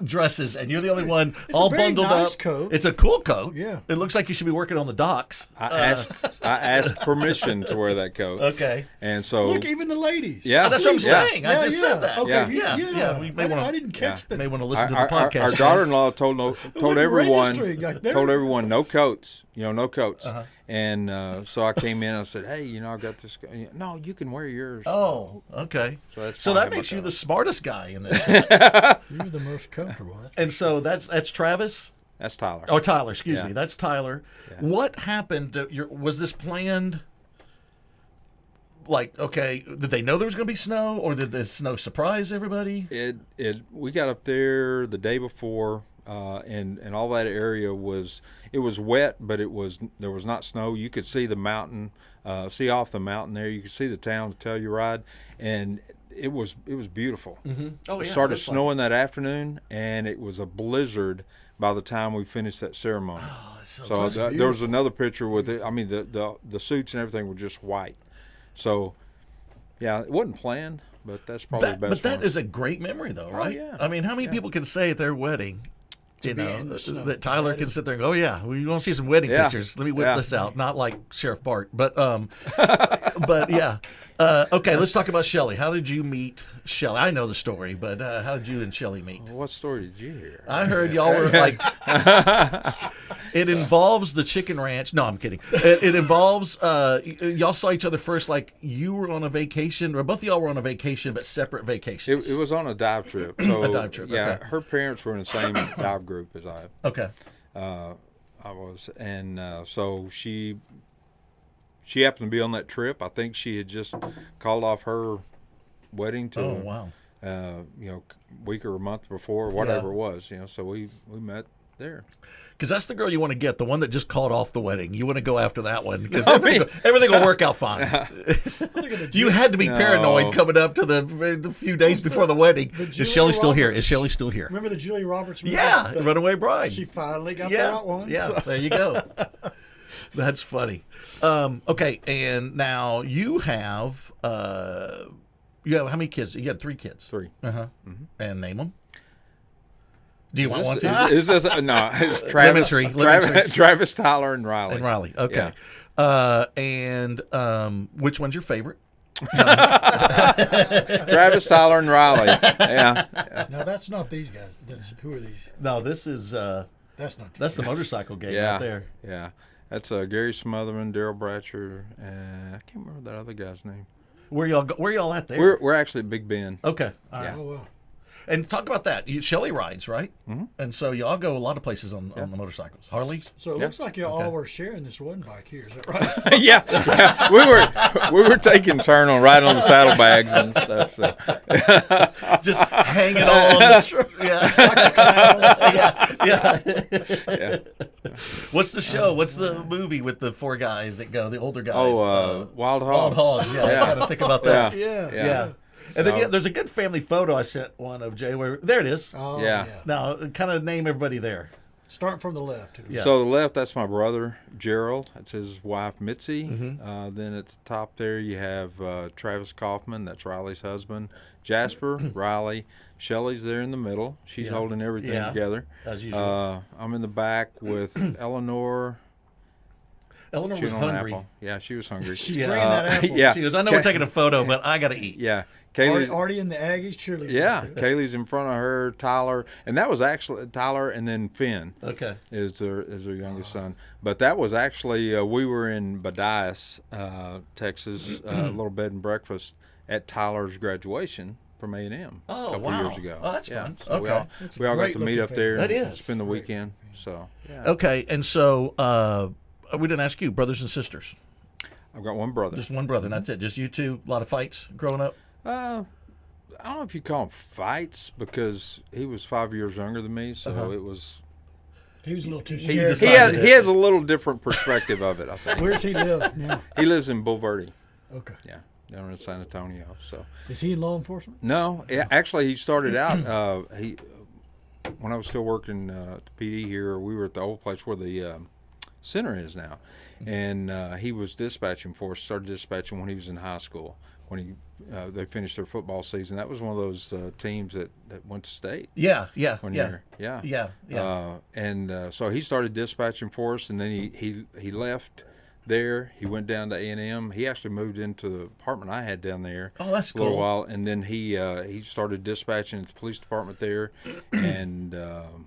dresses, and you're the only one all a very bundled nice up. coat. It's a cool coat. Yeah. It looks like you should be working on the docks. I asked permission to wear that coat. Okay. And so Look, even the ladies. Yeah. That's what I'm Yeah. saying. I just said that. Okay. Yeah. Yeah, we may wanna- I didn't catch You that. may want to listen to the our, podcast. our daughter-in-law told everyone registering, like, they're- told everyone no coats. No coats. Uh-huh. And so I came in and I said, hey, I got this. No, you can wear yours. Oh, okay. So that's So fine that about makes you that. the smartest guy in this. You're the most comfortable. That's And so that's Travis. That's Tyler. Oh, Tyler, excuse Yeah. me. That's Tyler. Yeah. What happened? Was this planned? Like, okay, did they know there was going to be snow, or did the snow surprise everybody? We got up there the day before, and all that area was wet, but there was not snow. You could see the mountain, see off the mountain there. You could see the town, the Telluride, and it was beautiful. Mm-hmm. Oh, It yeah. started snowing that afternoon, and it was a blizzard by the time we finished that ceremony. Oh, it's So there was another picture with it. I mean, the suits and everything were just white. So, yeah, it wasn't planned, but that's probably the best But that one. is a great memory, though, right? yeah. I mean, how many people can say at their wedding, you be know, in the snow. that Tyler can sit there and go, "Oh yeah, we want to see some wedding Yeah. pictures. Let me whip Yeah. this out." Not like Sheriff Bart, but but yeah. Okay, let's talk about Shelley. How did you meet Shelley? I know the story, but how did you and Shelley meet? What story did you hear? I heard y'all were like. It involves the chicken ranch. No, I'm kidding. It involves y'all saw each other first. Like you were on a vacation, or both of y'all were on a vacation, but separate vacations. It was on a dive trip. So, A dive trip, Yeah, okay. her parents were in the same dive group as I Okay. was, and so she happened to be on that trip. I think she had just called off her wedding to Oh wow. week or a month before, whatever it was. So we met there. Because that's the girl you want to get, the one that just called off the wedding. You want to go after that one because I mean- everything will work out fine. You had to be paranoid No. coming up to the few days before the wedding. the Is Julia Shelley still here? Roberts. Is Shelley still here? Remember the Julia Roberts movie? Yeah, The- Runaway Bride. She finally got yeah, the right one. yeah. so- There you go. That's funny. Okay, and now you have how many kids? You had 3 kids. 3. Uh-huh. And name them. Do you want to? Is this no? It's Travis, Lemon tree. Travis, Tyler, and Riley. And Riley. Okay. And which one's your favorite? Travis, Tyler, and Riley. Yeah. Now that's not these guys. Who are these? No, this is That's not. that's the motorcycle gang Yeah. right there. Yeah. That's Gary Smotherman, Daryl Bratcher, and I can't remember that other guy's name. Where y'all at there? We're actually at Big Bend. Okay. All right. Yeah. Oh well. And talk about that. Shelley rides, right? Mm-hmm. And so y'all go a lot of places on the motorcycles. Harleys? So it looks like you Okay. all were sharing this one bike here. Is that right? Yeah. We were taking turn on riding on the saddlebags and stuff. So. Just hanging on the yeah. What's the show? What's the movie with the 4 guys that go, the older guys? Wild Wild Hogs. Hogs. Yeah, I Yeah. got to think about that. Yeah. Yeah. And then there's a good family photo I sent one of Jay. There it is. Oh, Yeah. Now, kind of name everybody there. Starting from the left. Yeah. So the left, that's my brother Gerald. That's his wife Mitzi. Mm-hmm. Then at the top there, you have Travis Kaufman. That's Riley's husband. Jasper, Riley. Shelley's there in the middle. She's Yeah. holding everything Yeah. together. As usual. I'm in the back with Eleanor. Eleanor was chewing on an hungry. apple. Yeah, she was hungry. She's Yeah. bringing that apple. Yeah. She goes, I know we're taking a photo, but I got to eat. Yeah. Kaylee's, Artie and the Aggies cheerleading. yeah, Kaylee's in front of her. Tyler, and that was actually Tyler, and then Finn Okay. is their youngest son. But that was actually we were in Badias, Texas, a little bed and breakfast at Tyler's graduation from A&M Oh, a couple wow. years ago. Oh, that's yeah, fun. So Okay. we all got great to meet looking up there family. and That is. spend the weekend. So yeah. Okay, and so we didn't ask you, brothers and sisters. I've got one brother. Just one brother, and that's it. Just you two. A lot of fights growing up. I don't know if you call them fights because he was 5 years younger than me, so it was. He was a little too He scared. decided He has a little different perspective of it, I think. Where's he live now? He lives in Bulverde, Okay. yeah, down in San Antonio. So Is he in law enforcement? no, actually, he started out. When I was still working at the PD here, we were at the old place where the center is now, and he was dispatching for us. Started dispatching when he was in high school. When they finished their football season, that was one of those teams that went to state. Yeah. When Yeah. you're, yeah. Yeah. So he started dispatching for us, and then he left there. He went down to A&M. He actually moved into the apartment I had down there. Oh, that's a little cool. while, and then he started dispatching at the police department there, and then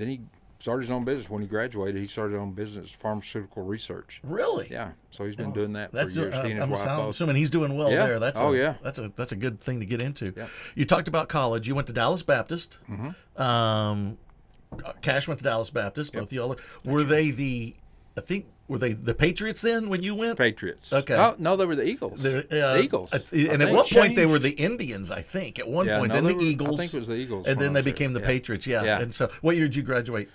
he started his own business. When he graduated, he started his own business, pharmaceutical research. Really? Yeah, so he's been doing that for That's years. He and his I'm wife both. assuming he's doing well Yeah. there. That's Oh, yeah. That's a good thing to get into. Yeah. You talked about college. You went to Dallas Baptist. Mm-hmm. Cash went to Dallas Baptist. Both of y'all. Were they the? I think were they the Patriots then when you went? Patriots. Okay. Oh, no, they were the Eagles. The Eagles. And at one point they were the Indians, I think. At one point, then the Eagles. I think it was the Eagles. And then they became the Patriots. Yeah. And so, what year did you graduate?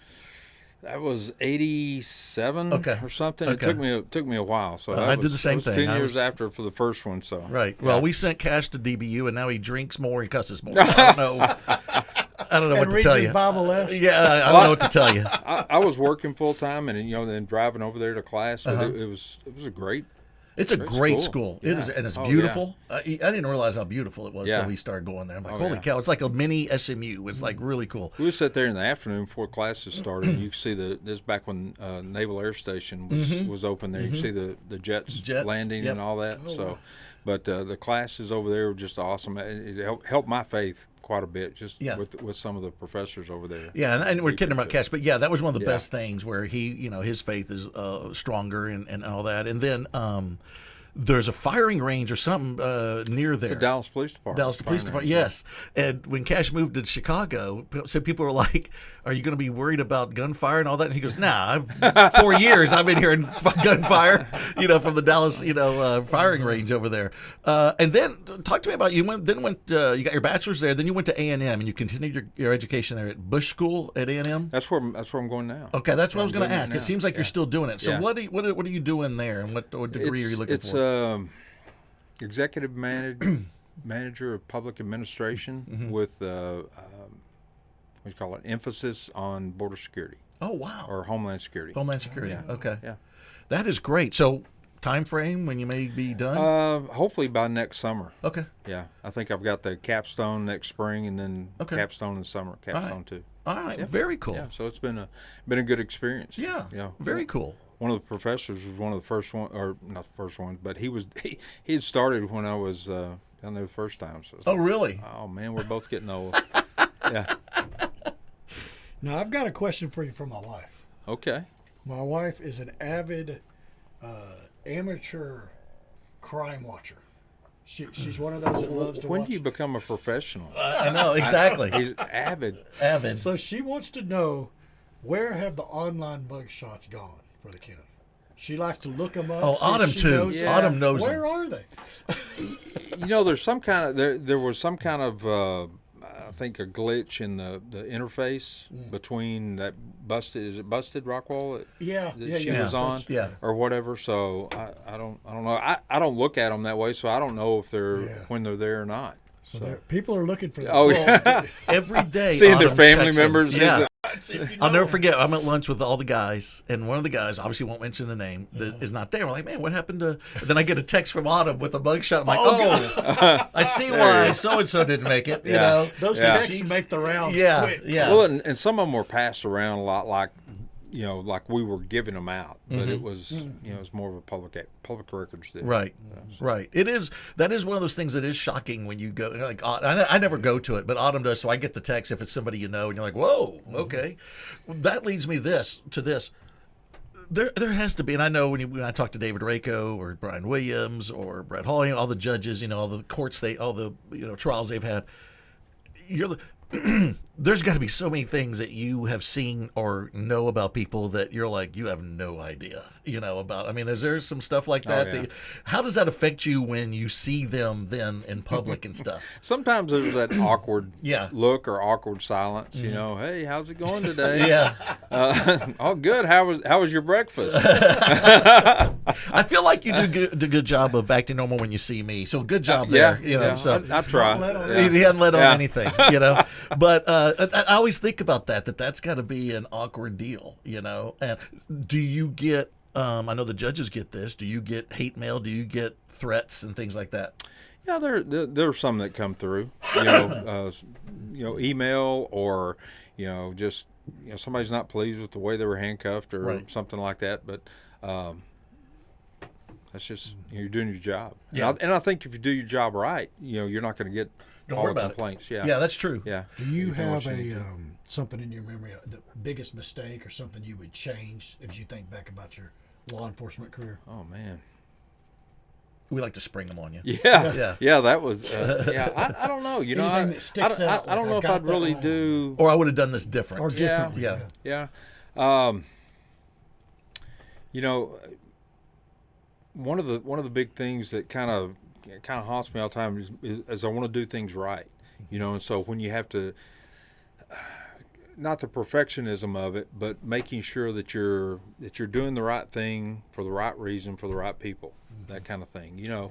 That was 87 or something. Okay. It took me a while. So I did the same thing. 10 years after for the first one. So right. Well, we sent Cash to DBU, and now he drinks more and cusses more. I don't know. I don't know what to tell you. Bible less. Yeah, I don't know what to tell you. I was working full time, and then driving over there to class. But it was a great. It's a great school. It is, and it's beautiful. Yeah. I didn't realize how beautiful it was until we started going there. I'm like, holy cow! It's like a mini SMU. It's like really cool. We would sit there in the afternoon before classes started, and you could see this back when Naval Air Station was open there. You could see the jets landing and all that. But the classes over there were just awesome. It helped my faith quite a bit, just with some of the professors over there. Yeah, and we're kidding about Cash, but that was one of the best things where he, his faith is stronger and all that. And then there's a firing range or something near there. The Dallas Police Department. Dallas Police Department, yes. And when Cash moved to Chicago, so people were like, "Are you going to be worried about gunfire and all that?" And he goes, "Nah, 4 years I've been hearing gunfire, from the Dallas, firing range over there." And then talk to me about you got your bachelor's there, then you went to A&M and you continued your education there at Bush School at A&M. That's where I'm going now. Okay, that's what I was going to ask. It seems like you're still doing it. So what are you doing there, and what degree are you looking for? Executive manager of public administration with what do you call it? Emphasis on border security. Oh wow! Or Homeland Security. Homeland Security. Yeah. Okay. Yeah. That is great. So, time frame when you may be done? Hopefully by next summer. Okay. Yeah, I think I've got the capstone next spring, and then capstone in summer. Capstone too. All right. Yeah. Very cool. Yeah. So it's been a good experience. Yeah. Very cool. One of the professors was one of the first one, or not the first one, but he had started when I was down there the first time. So really? Oh man, we're both getting old. Yeah. Now I've got a question for you from my wife. Okay. My wife is an avid amateur crime watcher. She's one of those that loves to watch. When do you become a professional? I know exactly. He's avid. So she wants to know, where have the online mug shots gone for the county? She likes to look them up. Oh, Autumn too. Autumn knows them. Where are they? There's some kind of there was some kind of I think a glitch in the interface between that busted Rockwall that she was on or whatever. So I don't know. I don't look at them that way, so I don't know if they're when they're there or not. So people are looking for them. Oh yeah, every day seeing their family members. Yeah. I'll never forget. I'm at lunch with all the guys, and one of the guys, obviously won't mention the name, is not there. We're like, man, what happened to? And then I get a text from Autumn with a mugshot. I'm like, I see why so and so didn't make it. You know, those texts make the rounds. Quick. Well, and some of them were passed around a lot, like we were giving them out, but it was it was more of a public records deal. Right, right. That is one of those things that is shocking when you go. Like I never go to it, but Autumn does, so I get the text if it's somebody you know, and you're like, whoa, okay. That leads me to this. There has to be, and I know when I talk to David Rako or Brian Williams or Brett Hall, all the judges, all the courts all the trials they've had. There's got to be so many things that you have seen or know about people that you're like, you have no idea, about. I mean, is there some stuff like that? How does that affect you when you see them then in public and stuff? Sometimes there's that awkward look or awkward silence. Hey, how's it going today? Oh, good. How was your breakfast? I feel like you do a good job of acting normal when you see me. So good job there. So I try. He hadn't let on anything, But I always think about that's got to be an awkward deal, And do you get? I know the judges get this. Do you get hate mail? Do you get threats and things like that? Yeah, there are some that come through. Email or just somebody's not pleased with the way they were handcuffed or something like that. But that's just you're doing your job. Yeah. And I think if you do your job right, you're not going to get all the complaints. Yeah, that's true. Yeah. Do you have something in your memory, the biggest mistake or something you would change if you think back about your law enforcement career? Oh man. We like to spring them on you. Yeah. That was. I don't know. You know, Anything that sticks out, I don't know if I'd really do. Or I would have done this different. Or different. Yeah. You know, one of the big things that kind of haunts me all the time is I want to do things right. You know, and so when you have to, not the perfectionism of it, but making sure that you're doing the right thing for the right reason for the right people, that kind of thing. You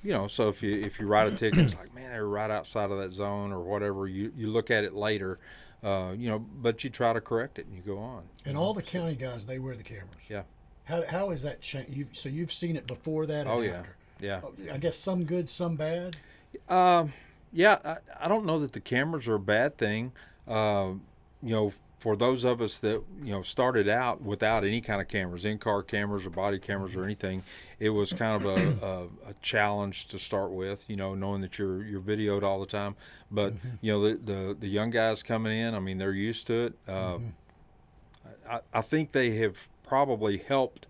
know, so if you write a ticket, it's like, man, they're right outside of that zone or whatever. You look at it later, but you try to correct it and you go on. And all the county guys, they wear the cameras. Yeah. How is that changed? So you've seen it before that and after. Yeah. I guess some good, some bad. Yeah, I don't know that the cameras are a bad thing. For those of us that started out without any kind of cameras, in-car cameras or body cameras or anything, it was kind of a challenge to start with. Knowing that you're videoed all the time. But the young guys coming in, I mean, they're used to it. I think they have probably helped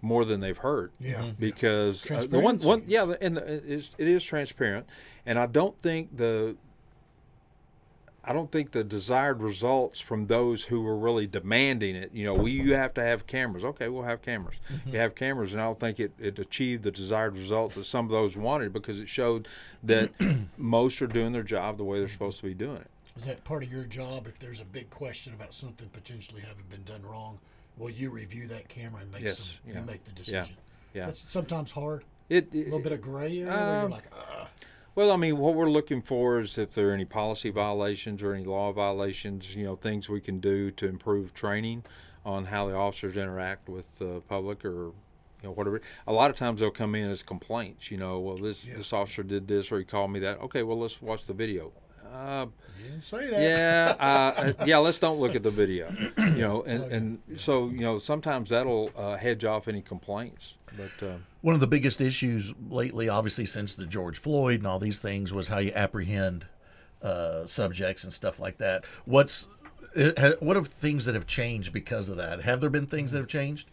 more than they've hurt. Yeah. Because the one it is transparent, and I don't think the desired results from those who were really demanding it. You have to have cameras. Okay, we'll have cameras. You have cameras, and I don't think it achieved the desired results that some of those wanted, because it showed that most are doing their job the way they're supposed to be doing it. Is that part of your job? If there's a big question about something potentially having been done wrong, will you review that camera and make you make the decision? Yeah. That's sometimes hard. A little bit of gray area where you're like, Well, I mean, what we're looking for is if there are any policy violations or any law violations, things we can do to improve training on how the officers interact with the public, or whatever. A lot of times they'll come in as complaints. This officer did this, or he called me that. Okay, well, let's watch the video. You didn't say that. Let's don't look at the video. So sometimes that'll hedge off any complaints. But one of the biggest issues lately, obviously since the George Floyd and all these things, was how you apprehend subjects and stuff like that. What are things that have changed because of that? Have there been things that have changed?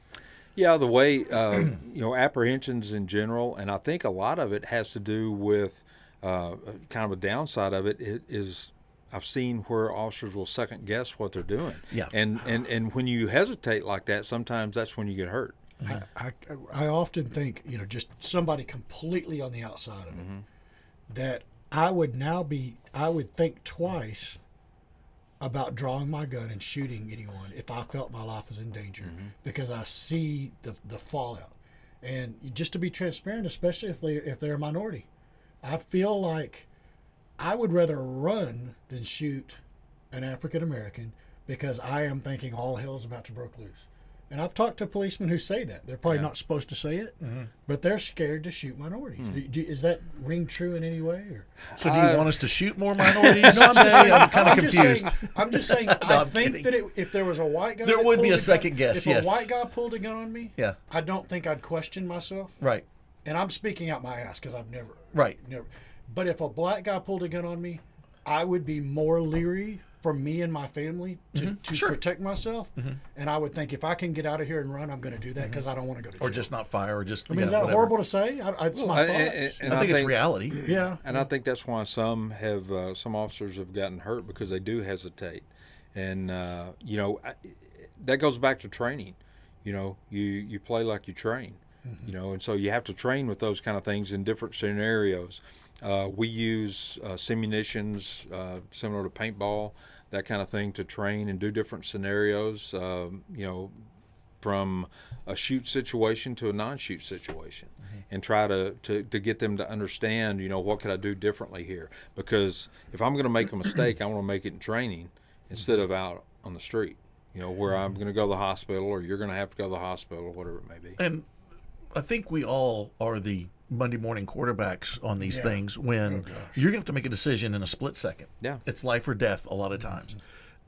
Yeah, the way apprehensions in general, and I think a lot of it has to do with kind of a downside of it is I've seen where officers will second guess what they're doing. Yeah. Mm-hmm. And when you hesitate like that, sometimes that's when you get hurt. I often think, just somebody completely on the outside of it, that I would think twice about drawing my gun and shooting anyone if I felt my life was in danger, because I see the fallout. And just to be transparent, especially if they're a minority, I feel like I would rather run than shoot an African American, because I am thinking all hell is about to break loose. And I've talked to policemen who say that. They're probably not supposed to say it, but they're scared to shoot minorities. Is that ring true in any way? Or? So do you want us to shoot more minorities? No, I'm kind of confused. I'm just saying, I think that if there was a white guy... There would be a second guess, yes. If a white guy pulled a gun on me, yeah, I don't think I'd question myself. Right. And I'm speaking out my ass because I've never... Right. Never. But if a black guy pulled a gun on me, I would be more leery for me and my family to protect myself. And I would think, if I can get out of here and run, I'm going to do that, because I don't want to go to jail. Or just not fire, or just... I mean, is that horrible to say? It's my thoughts. And I think it's reality. Yeah. And I think that's why some officers have gotten hurt, because they do hesitate. And, that goes back to training. You play like you train. And so you have to train with those kind of things in different scenarios. We use simulations similar to paintball, that kind of thing, to train and do different scenarios, from a shoot situation to a non-shoot situation, and try to get them to understand, what could I do differently here? Because if I'm going to make a mistake, I want to make it in training instead of out on the street, where I'm going to go to the hospital, or you're going to have to go to the hospital, or whatever it may be. And I think we all are the Monday morning quarterbacks on these things, when you're going to have to make a decision in a split second. Yeah. It's life or death a lot of times.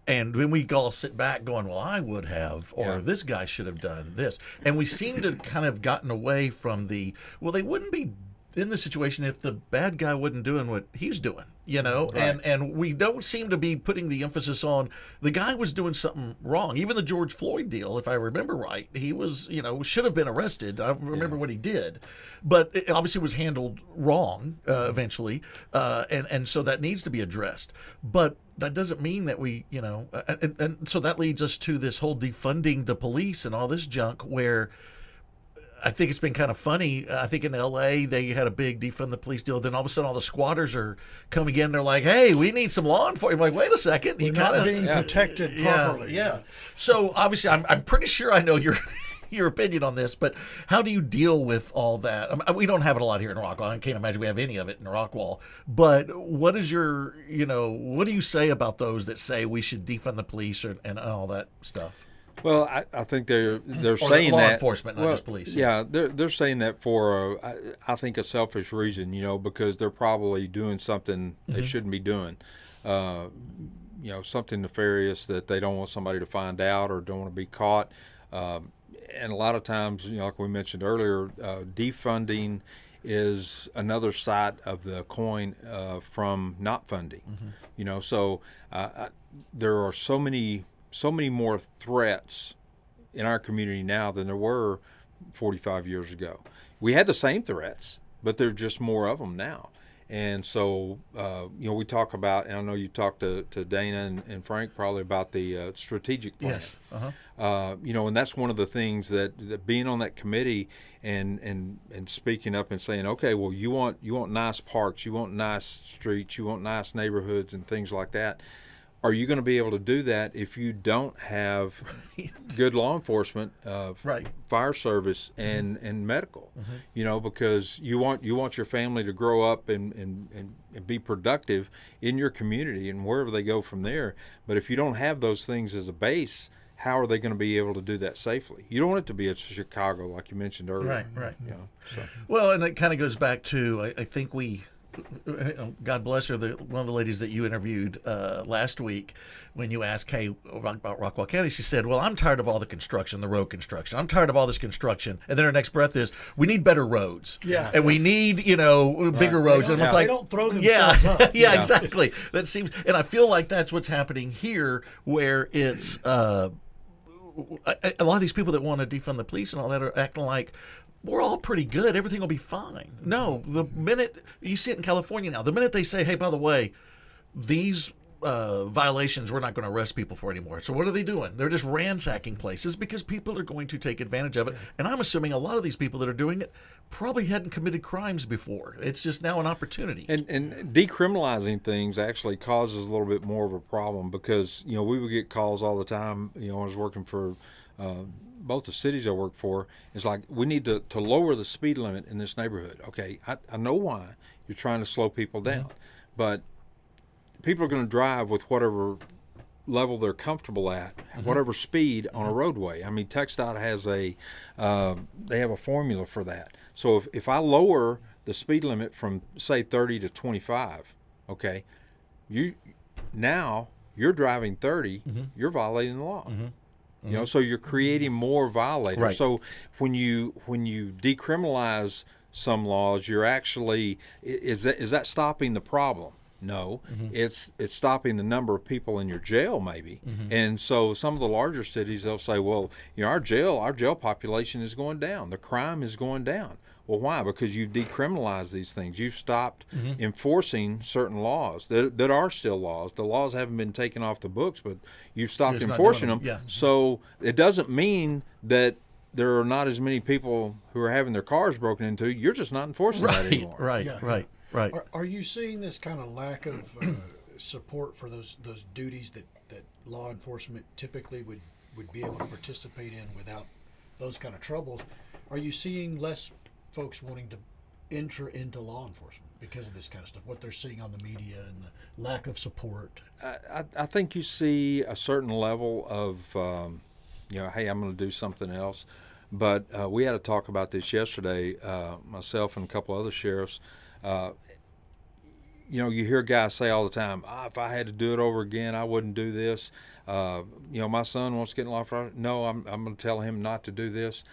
And when we all sit back going, well, I would have, or this guy should have done this. And we seem to kind of gotten away from they wouldn't be in the situation if the bad guy wasn't doing what he's doing, Right. and we don't seem to be putting the emphasis on the guy was doing something wrong. Even the George Floyd deal, if I remember right, he was, should have been arrested. I remember what he did, but it obviously was handled wrong eventually, and so that needs to be addressed. But that doesn't mean that we, and so that leads us to this whole defunding the police and all this junk where I think it's been kind of funny. I think in L.A. they had a big defund the police deal. Then all of a sudden, all the squatters are coming in. They're like, "Hey, we need some law enforcement." I'm like, wait a second, We're not being protected properly. Yeah. So obviously, I'm pretty sure I know your opinion on this, but how do you deal with all that? I mean, we don't have it a lot here in Rockwall. I can't imagine we have any of it in Rockwall. But what is your, what do you say about those that say we should defund the police and all that stuff? Well, I think they're Or saying law that enforcement, not just police. Yeah, they're saying that for I think a selfish reason, because they're probably doing something they shouldn't be doing, something nefarious that they don't want somebody to find out or don't want to be caught. And a lot of times, like we mentioned earlier, defunding is another side of the coin from not funding. So there are so many more threats in our community now than there were 45 years ago. We had the same threats, but there are just more of them now. And so, we talk about, and I know you talked to Dana and Frank probably about the strategic plan. Yes. Uh-huh. And that's one of the things that being on that committee and speaking up and saying, okay, well, you want nice parks, you want nice streets, you want nice neighborhoods and things like that. Are you going to be able to do that if you don't have good law enforcement, fire service, and medical? Because you want your family to grow up and be productive in your community and wherever they go from there. But if you don't have those things as a base, how are they going to be able to do that safely? You don't want it to be at Chicago, like you mentioned earlier. Right. So. Well, and it kind of goes back to I think God bless her, one of the ladies that you interviewed last week, when you asked, hey, about Rockwall County, she said, well, I'm tired of all the construction, the road construction. I'm tired of all this construction. And then her next breath is, we need better roads. Yeah. And we need, bigger roads. And it's like, they don't throw themselves up. Yeah, exactly. That seems, and I feel like that's what's happening here, where it's a lot of these people that want to defund the police and all that are acting like, we're all pretty good. Everything will be fine. No, the minute you see it in California now, the minute they say, hey, by the way, these violations we're not going to arrest people for anymore. So what are they doing? They're just ransacking places because people are going to take advantage of it. And I'm assuming a lot of these people that are doing it probably hadn't committed crimes before. It's just now an opportunity. And decriminalizing things actually causes a little bit more of a problem because, we would get calls all the time, when I was working for both the cities I work for. It's like, we need to lower the speed limit in this neighborhood. Okay, I know why you're trying to slow people down, but people are going to drive with whatever level they're comfortable at, whatever speed on a roadway. I mean, TxDOT has they have a formula for that. So if I lower the speed limit from say 30 to 25, okay, you're driving 30, you're violating the law. So you're creating more violators. Right. So when you decriminalize some laws, you're actually is that stopping the problem? No, it's stopping the number of people in your jail, maybe. And so some of the larger cities, they'll say, well, our jail population is going down. The crime is going down. Well, why? Because you've decriminalized these things. You've stopped enforcing certain laws that are still laws. The laws haven't been taken off the books, but you've stopped enforcing them. Yeah. So it doesn't mean that there are not as many people who are having their cars broken into. You're just not enforcing that anymore. Right. Are you seeing this kind of lack of support for those duties that law enforcement typically would be able to participate in without those kind of troubles? Are you seeing less folks wanting to enter into law enforcement because of this kind of stuff, what they're seeing on the media and the lack of support? I think you see a certain level of, hey, I'm going to do something else. But we had a talk about this yesterday, myself and a couple other sheriffs. You hear guys say all the time, if I had to do it over again, I wouldn't do this. My son wants to get in law enforcement. No, I'm going to tell him not to do this.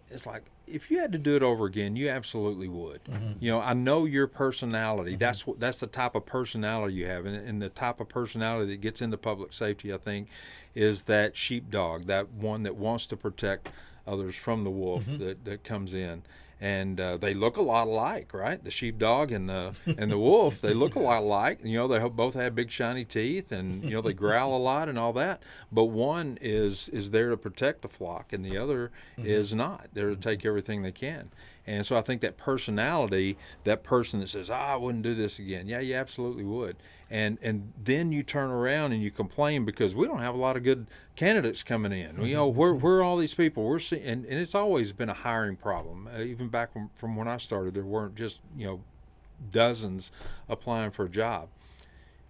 It's like, if you had to do it over again, you absolutely would. You know, I know your personality. That's the type of personality you have, and the type of personality that gets into public safety, I think, is that sheepdog, that one that wants to protect others from the wolf that comes in. And they look a lot alike, right? The sheepdog and the wolf, they look a lot alike. You know, they both have big shiny teeth, and you know they growl a lot and all that. But one is there to protect the flock, and the other is not. They're to take everything they can. And so I think that personality, that person that says, I wouldn't do this again. Yeah, you absolutely would. And then you turn around and you complain because we don't have a lot of good candidates coming in. You know, where are all these people? We're seeing, and it's always been a hiring problem. Even back from when I started, there weren't just, you know, dozens applying for a job.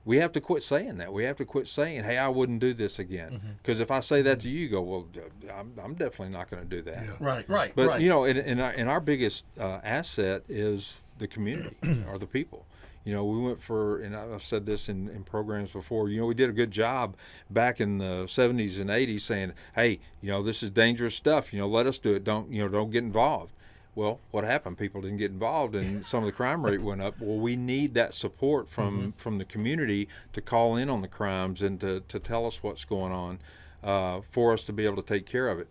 We have to quit saying that. We have to quit saying, hey, I wouldn't do this again. Because if I say that to you, you go, well, I'm definitely not going to do that. Yeah. Right. But, you know, and our biggest asset is the community or the people. You know, we went for, and I've said this in programs before, you know, we did a good job back in the 70s and 80s saying, hey, you know, this is dangerous stuff. You know, let us do it. Don't get involved. Well, what happened? People didn't get involved, and some of the crime rate went up. Well, we need that support from the community to call in on the crimes and to tell us what's going on for us to be able to take care of it.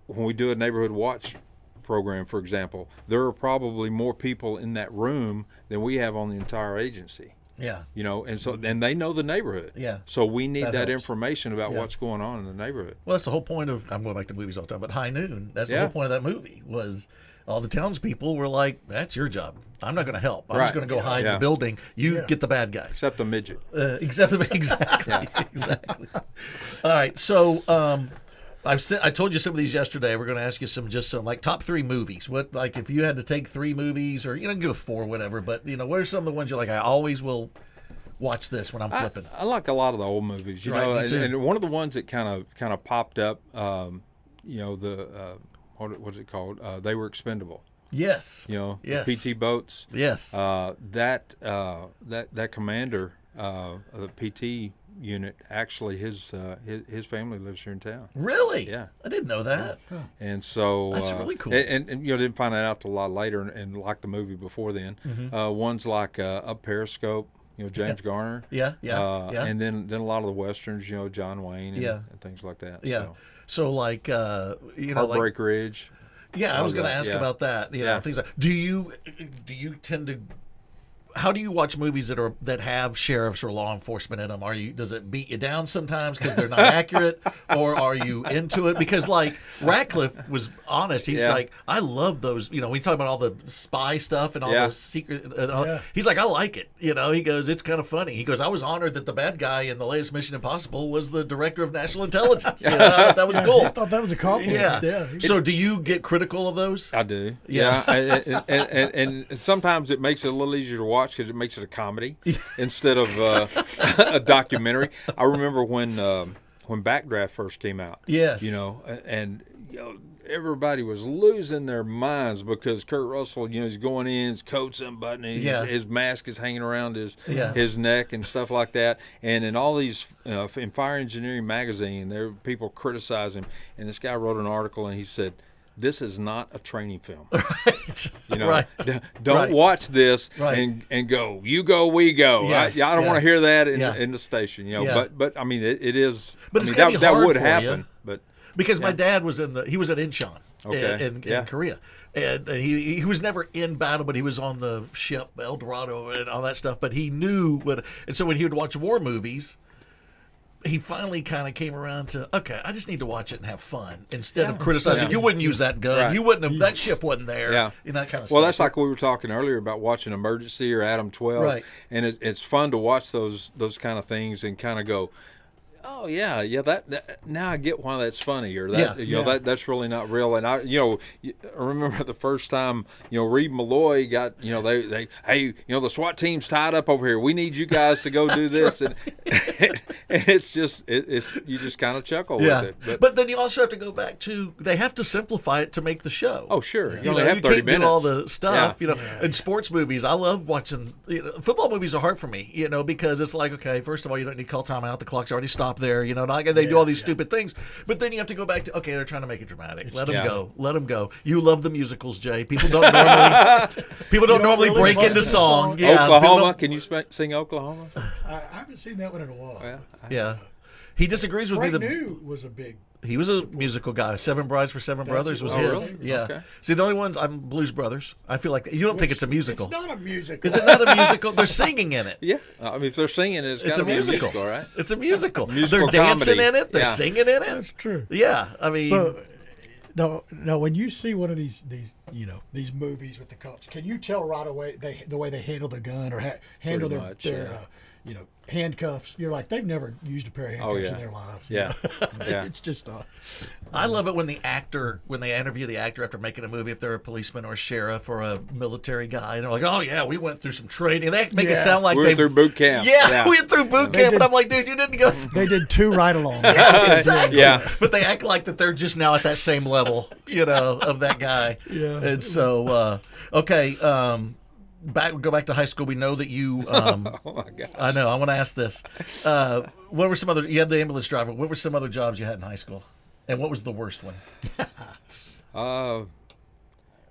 When we do a neighborhood watch program, for example, there are probably more people in that room than we have on the entire agency. Yeah. You know, and so and they know the neighborhood. Yeah. So we need that helps. Information about what's going on in the neighborhood. Well, that's the whole point of, I'm going back to movies all the time, but High Noon, that's the whole point of that movie, was all the townspeople were like, that's your job. I'm not going to help. I'm just going to go hide in the building. You get the bad guy. Except the midget. Exactly. Exactly. All right. So I told you some of these yesterday. We're going to ask you some like top 3 movies. What, like, if you had to take 3 movies, or, you know, give 4, whatever, but, you know, what are some of the ones you're like, I always will watch this when I'm flipping? I like a lot of the old movies, you know, and one of the ones that kind of popped up, you know, the what was it called? They Were Expendable. Yes. You know, yes. the PT boats. Yes. That commander of the PT unit, actually his family lives here in town. Really? Yeah. I didn't know that. Yeah. And so that's really cool. And you know, didn't find that out till a lot later, and like the movie before then. Ones like Up Periscope, you know, James Garner. Yeah. And then a lot of the westerns, you know, John Wayne and things like that. Yeah. So like you know, Heartbreak Ridge. Yeah, I was going to ask about that. You know, things like, do you tend to, how do you watch movies that have sheriffs or law enforcement in them? Does it beat you down sometimes because they're not accurate, or are you into it? Because like Ratcliffe was honest. He's like, I love those. You know, we talk about all the spy stuff and all the secret. He's like, I like it. You know, he goes, it's kind of funny. He goes, I was honored that the bad guy in the latest Mission Impossible was the director of national intelligence. You know, that was cool. I thought that was a compliment. Yeah. So do you get critical of those? I do. Yeah. And sometimes it makes it a little easier to watch because it makes it a comedy instead of a documentary. I remember when Backdraft first came out. Yes. You know, and you know, everybody was losing their minds because Kurt Russell, you know, he's going in, his coat's unbuttoned, his mask is hanging around his neck and stuff like that. And in all these, in Fire Engineering magazine, there were people criticizing him. And this guy wrote an article and he said, this is not a training film. Right. You know, don't watch this and go, you go, we go. Yeah. I don't want to hear that in the station. You know, but I mean, it is. But I it's mean, that would for happen. You, but because my dad was he was at Incheon in Korea, and he was never in battle, but he was on the ship El Dorado and all that stuff. But he knew what, and so when he would watch war movies, he finally kind of came around to, okay, I just need to watch it and have fun instead of criticizing. You wouldn't use that gun. Right. You wouldn't have. That ship wasn't there. Yeah. You know, that kind of well, stuff. that's like we were talking earlier about watching Emergency or Adam 12. Right. And it's fun to watch those kind of things and kind of go, oh yeah, that now I get why that's funny, or that that's really not real. And I remember the first time Reed Malloy got they hey the SWAT team's tied up over here. We need you guys to go do this, and it's just you just kind of chuckle with it. But then you also have to go back to they have to simplify it to make the show. Oh sure, you only have 30 minutes. Do all the stuff. In sports movies, I love watching. Football movies are hard for me, because it's like, okay, first of all, you don't need to call timeout. The clock's already stopped. stop there. You know, they do all these stupid things. But then you have to go back to, okay, they're trying to make it dramatic. Let them go. Let them go. You love the musicals, Jay. People don't normally really break bust into into song. song. Yeah, Oklahoma. Can you sing Oklahoma? I haven't seen that one in a while. Yeah. He disagrees with Frank me. New was a big. He was a musical guy. Seven Brides for Seven Brothers was it. his. Oh, really? Yeah. Okay. See, the only ones I'm Blues Brothers. I feel like you don't think it's a musical. It's not a musical. Is it not a musical? They're singing in it. Yeah. I mean, if they're singing it, it's It's gotta a be musical. right? It's a musical. Musical They're dancing comedy. in it. They're Yeah. singing in it. That's true. Yeah. I mean, So, no, when you see one of these these movies with the cops, can you tell right away the way they handle the gun or handle Pretty their much, handcuffs? You're like, they've never used a pair of handcuffs yeah. in their lives. Yeah. Yeah. It's just I love it when they interview the actor after making a movie, if they're a policeman or a sheriff or a military guy, and they're like, "Oh yeah, we went through some training." They make it sound like We went through boot camp. Yeah, we went through boot camp, did- and I'm like, dude, you didn't go. they did 2 ride-alongs. Exactly. Yeah. But they act like that they're just now at that same level, of that guy. Yeah. And so, okay, go back to high school. We know that you. Oh my gosh. I know. I want to ask this. What were some other? You had the ambulance driver. What were some other jobs you had in high school? And what was the worst one?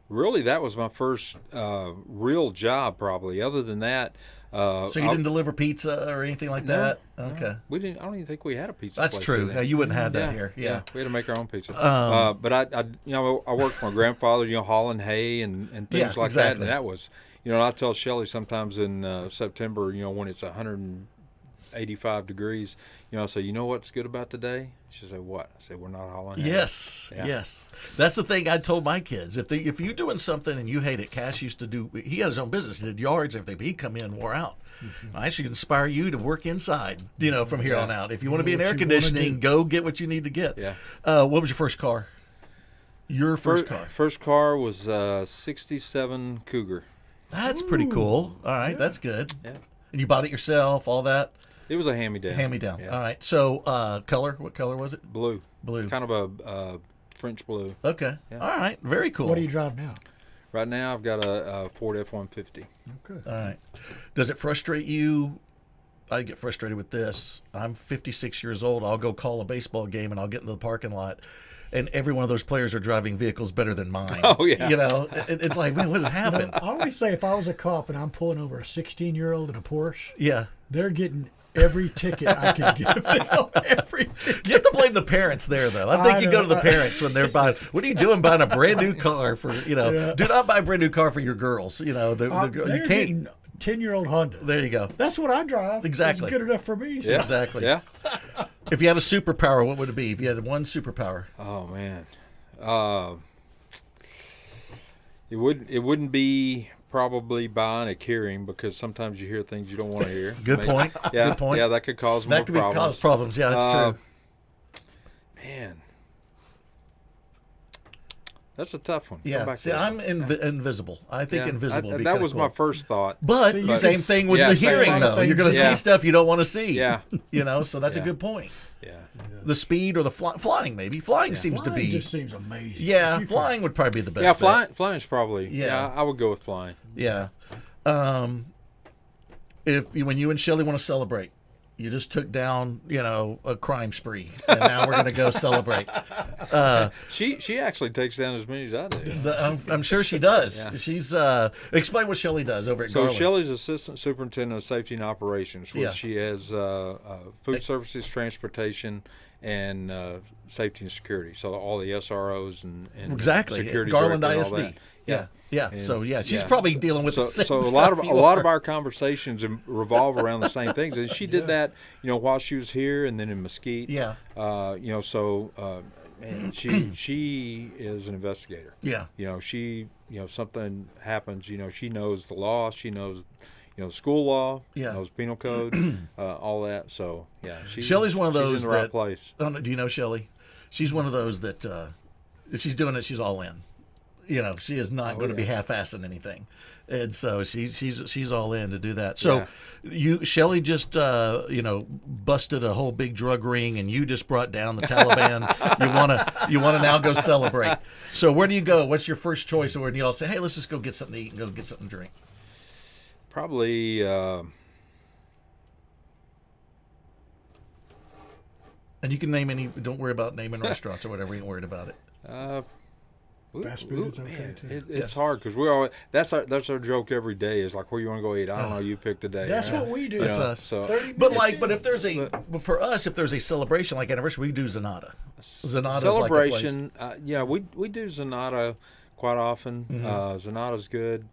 Really, that was my first real job, probably. Other than that, So you didn't deliver pizza or anything like that? Okay. we didn't. I don't even think we had a pizza. That's place true. then. Yeah, you wouldn't have that here. Yeah. we had to make our own pizza. But I worked for my grandfather, hauling hay and things like that. exactly. And that was, I tell Shelley sometimes in September, when it's 185 degrees, I say, you know what's good about today? She said, what? I said, we're not hauling hay. Yes, Yeah. yes. That's the thing I told my kids. If you're doing something and you hate it, Cash used to do. He had his own business. He did yards, everything. But he'd come in wore out. I should inspire you to work inside. From here on out. If you want to be in what air you wanna conditioning, do. go get what you need to get. Yeah. What was your first car? Your first car. First car was 67 Cougar. That's pretty cool. All right, that's good. Yeah. And you bought it yourself, all that? It was a hand-me-down. Hand-me-down. Yeah. All right. So, color? What color was it? Blue. Blue. Kind of a French blue. Okay. Yeah. All right. Very cool. What do you drive now? Right now, I've got a Ford F-150. Okay. All right. Does it frustrate you? I get frustrated with this. I'm 56 years old. I'll go call a baseball game and I'll get into the parking lot, and every one of those players are driving vehicles better than mine. Oh, yeah. It's like, man, what has happened? I always say if I was a cop and I'm pulling over a 16-year-old in a Porsche, Yeah. they're getting every ticket I can give them. Every ticket. You have to blame the parents there, though. I think I you go to the know. parents when they're buying. What are you doing buying a brand new car for? Yeah. Do not buy a brand new car for your girls. The They're you can't. getting 10-year-old Honda. There you go. That's what I drive. Exactly. It's good enough for me. So. Yeah. Exactly. Yeah. If you had a superpower, what would it be? If you had one superpower, Oh man. It wouldn't be probably bionic hearing, because sometimes you hear things you don't want to hear. Good point. Yeah. Good point. Yeah, that could cause more that could problems. cause problems. Yeah, that's true. Man. That's a tough one. Go Yeah. back See, to that. I'm invisible. I think Yeah, invisible. would be that kinda was cool. my first thought. But See, you same can- thing with yeah, the same hearing, thing. though. You're going to Yeah. see stuff you don't want to see. Yeah. So that's a Yeah. good point. Yeah. The speed or the flying, maybe. Flying seems to Flying be. just seems amazing. Yeah, If you flying would probably be the best. Yeah, bet. flying's probably. Yeah. Yeah, I would go with flying. Yeah. When you and Shelly want to celebrate, you just took down, a crime spree, and now we're going to go celebrate. She actually takes down as many as I do. I'm sure she does. Yeah. She's explain what Shelly does over at So Garland. Shelley's assistant superintendent of safety and operations, which Yeah. she has food services, transportation, and safety and security. So all the SROs and Exactly. security Garland director and all ISD. that. Yeah. Yeah. And- So she's yeah. probably dealing with So, the same so a stuff lot of you a lot are. of our conversations revolve around the same things, and she did that, while she was here and then in Mesquite. Yeah. Man, she is an investigator. Yeah. She something happens. She knows the law. She knows school law. Yeah. Knows penal code. All that. So yeah, Shelley's one of those she's in the right that- place. Oh, no, do you know Shelly? She's one of those that if she's doing it, she's all in. She is not going to be half-assing anything, and so she's all in to do that. So, Shelly just busted a whole big drug ring, and you just brought down the Taliban. you wanna now go celebrate. So where do you go? What's your first choice, or do you all say, hey, let's just go get something to eat and go get something to drink? Probably. And you can name any. Don't worry about naming restaurants or whatever. You ain't worried about it. Fast food is okay too. It's hard because we're always that's our joke every day is like, where you want to go eat? I don't know. You pick the day. That's what we do. That's us. So, But if there's for us, if there's a celebration like anniversary, we do Zanata. Zanata's celebration. Like we do Zanata quite often. Zanata's good.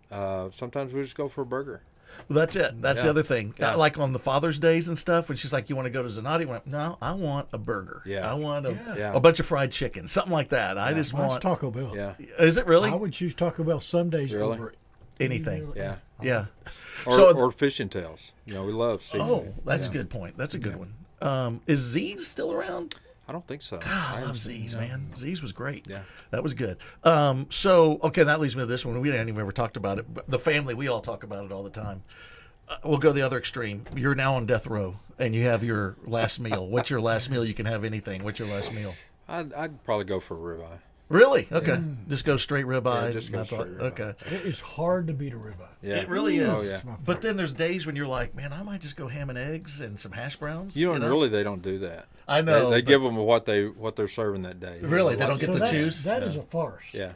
Sometimes we just go for a burger. Well, that's it. That's the other thing. Like on the Father's Days and stuff, when she's like, "You want to go to Zanata?" Went, "No, I want a burger. I want a bunch of fried chicken, something like that. I just want Taco Bell. Yeah. Is it really? I would choose Taco Bell some days over anything. Yeah. Or fish and tails. We love seafood. Oh, that's a good point. That's a good one. Is Z's still around? I don't think so. God, I love Z's, man. Z's was great. Yeah. That was good. Okay, that leads me to this one. We hadn't even ever talked about it. But the family, we all talk about it all the time. We'll go the other extreme. You're now on death row, and you have your last meal. What's your last meal? You can have anything. What's your last meal? I'd probably go for a ribeye. Really? Okay. Just go straight ribeye. Yeah, just go straight ribeye. Okay. It is hard to beat a ribeye. Yeah. It really is. Oh, yeah. But then there's days when you're like, man, I might just go ham and eggs and some hash browns. Really, they don't do that. I know. They give them what they're serving that day. Really? They don't get to choose? That is a farce. Yeah.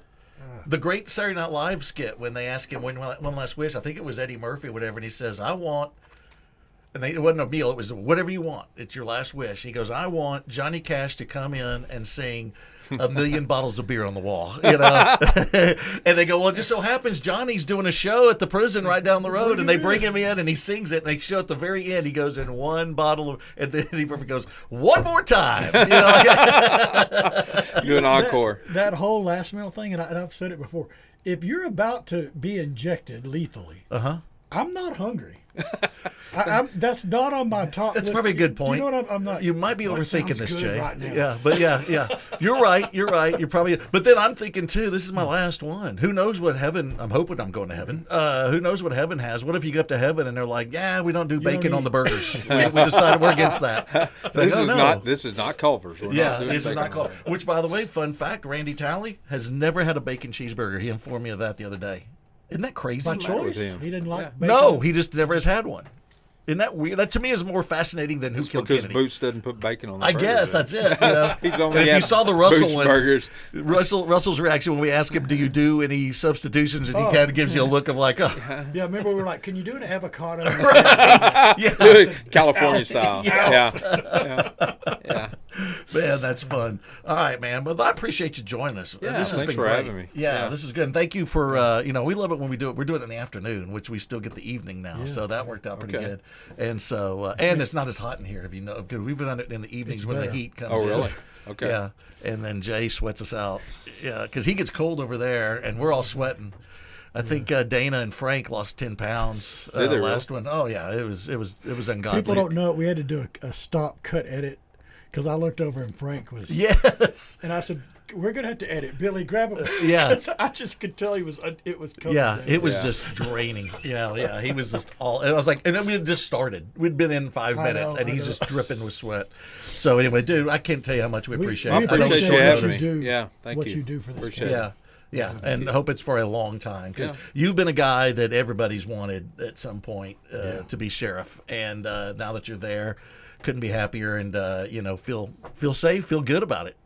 The great Saturday Night Live skit when they ask him one last wish, I think it was Eddie Murphy or whatever, and he says, I want, and it wasn't a meal, it was whatever you want. It's your last wish. He goes, I want Johnny Cash to come in and sing 1,000,000 bottles of beer on the wall, and they go, well, it just so happens Johnny's doing a show at the prison right down the road, and they bring him in and he sings it, and they show at the very end he goes in one bottle of, and then he goes, one more time, do an encore. That whole last meal thing, and I've said it before, if you're about to be injected lethally, I'm not hungry. That's not on my top That's list. probably a good point. You know what? I'm not. You might be overthinking this, Jay. Right now. Yeah, but yeah. You're right. You're probably. But then I'm thinking too. This is my last one. Who knows what heaven? I'm hoping I'm going to heaven. Who knows what heaven has? What if you get up to heaven and they're like, yeah, we don't do bacon on the burgers. we decided we're against that. This is not Culver's. This is not Culver's. Which, by the way, fun fact: Randy Talley has never had a bacon cheeseburger. He informed me of that the other day. Isn't that crazy? By choice. He didn't like bacon. No, he just never has had one. Isn't that weird? That to me is more fascinating than who killed Kennedy. Because Boots doesn't put bacon on the I burger, guess that's it. He's only and if you saw the Russell Boots one, burgers. Russell's reaction when we ask him, "Do you do any substitutions?" and he kind of gives you a look of like, Yeah, remember we were like, "Can you do an avocado?" California style. Yeah. Man, that's fun. All right, man. But I appreciate you joining us. Yeah, this has thanks been for great. having me. Yeah, this is good. And thank you for, we love it when we do it. We're doing it in the afternoon, which we still get the evening now. So that worked out pretty good. And so, and it's not as hot in here, if you know, because we've done it in the evenings when the heat comes in. Oh, really? Okay. Yeah. And then Jay sweats us out. Yeah, because he gets cold over there, and we're all sweating. I think Dana and Frank lost 10 pounds last one. Oh, yeah. It was ungodly. People don't know it. We had to do a stop cut edit. Because I looked over and Frank was. Yes. And I said, we're going to have to edit. Billy, grab him. Yeah. I just could tell it was coming. Yeah, down. it was just draining. Yeah. He was just all. And I was like, and then we had just started. We'd been in 5 minutes, and he's just dripping with sweat. So anyway, dude, I can't tell you how much we appreciate it. I appreciate you having me. Thank you. What you do for this. Appreciate it. Yeah, and hope it's for a long time because you've been a guy that everybody's wanted at some point to be sheriff, and now that you're there, couldn't be happier, and feel safe, feel good about it,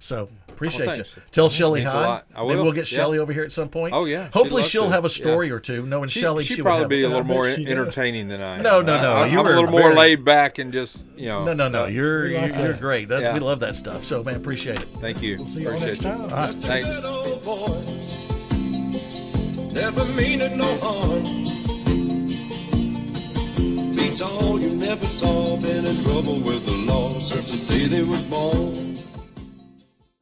So appreciate you. Tell Shelly hi. I will. Maybe we'll get Shelly over here at some point. Oh yeah. Hopefully she'll have a story or two. Knowing Shelly, she'd she probably would be a little more she does. entertaining than I am. No. I'm a little more laid back and just No. You're great. Yeah. We love that stuff. So man, appreciate it. Thank you. We'll see you all next time. All right. Thanks. Never meaning no harm. Beats all you never saw. Been in trouble with the law since the day they was born.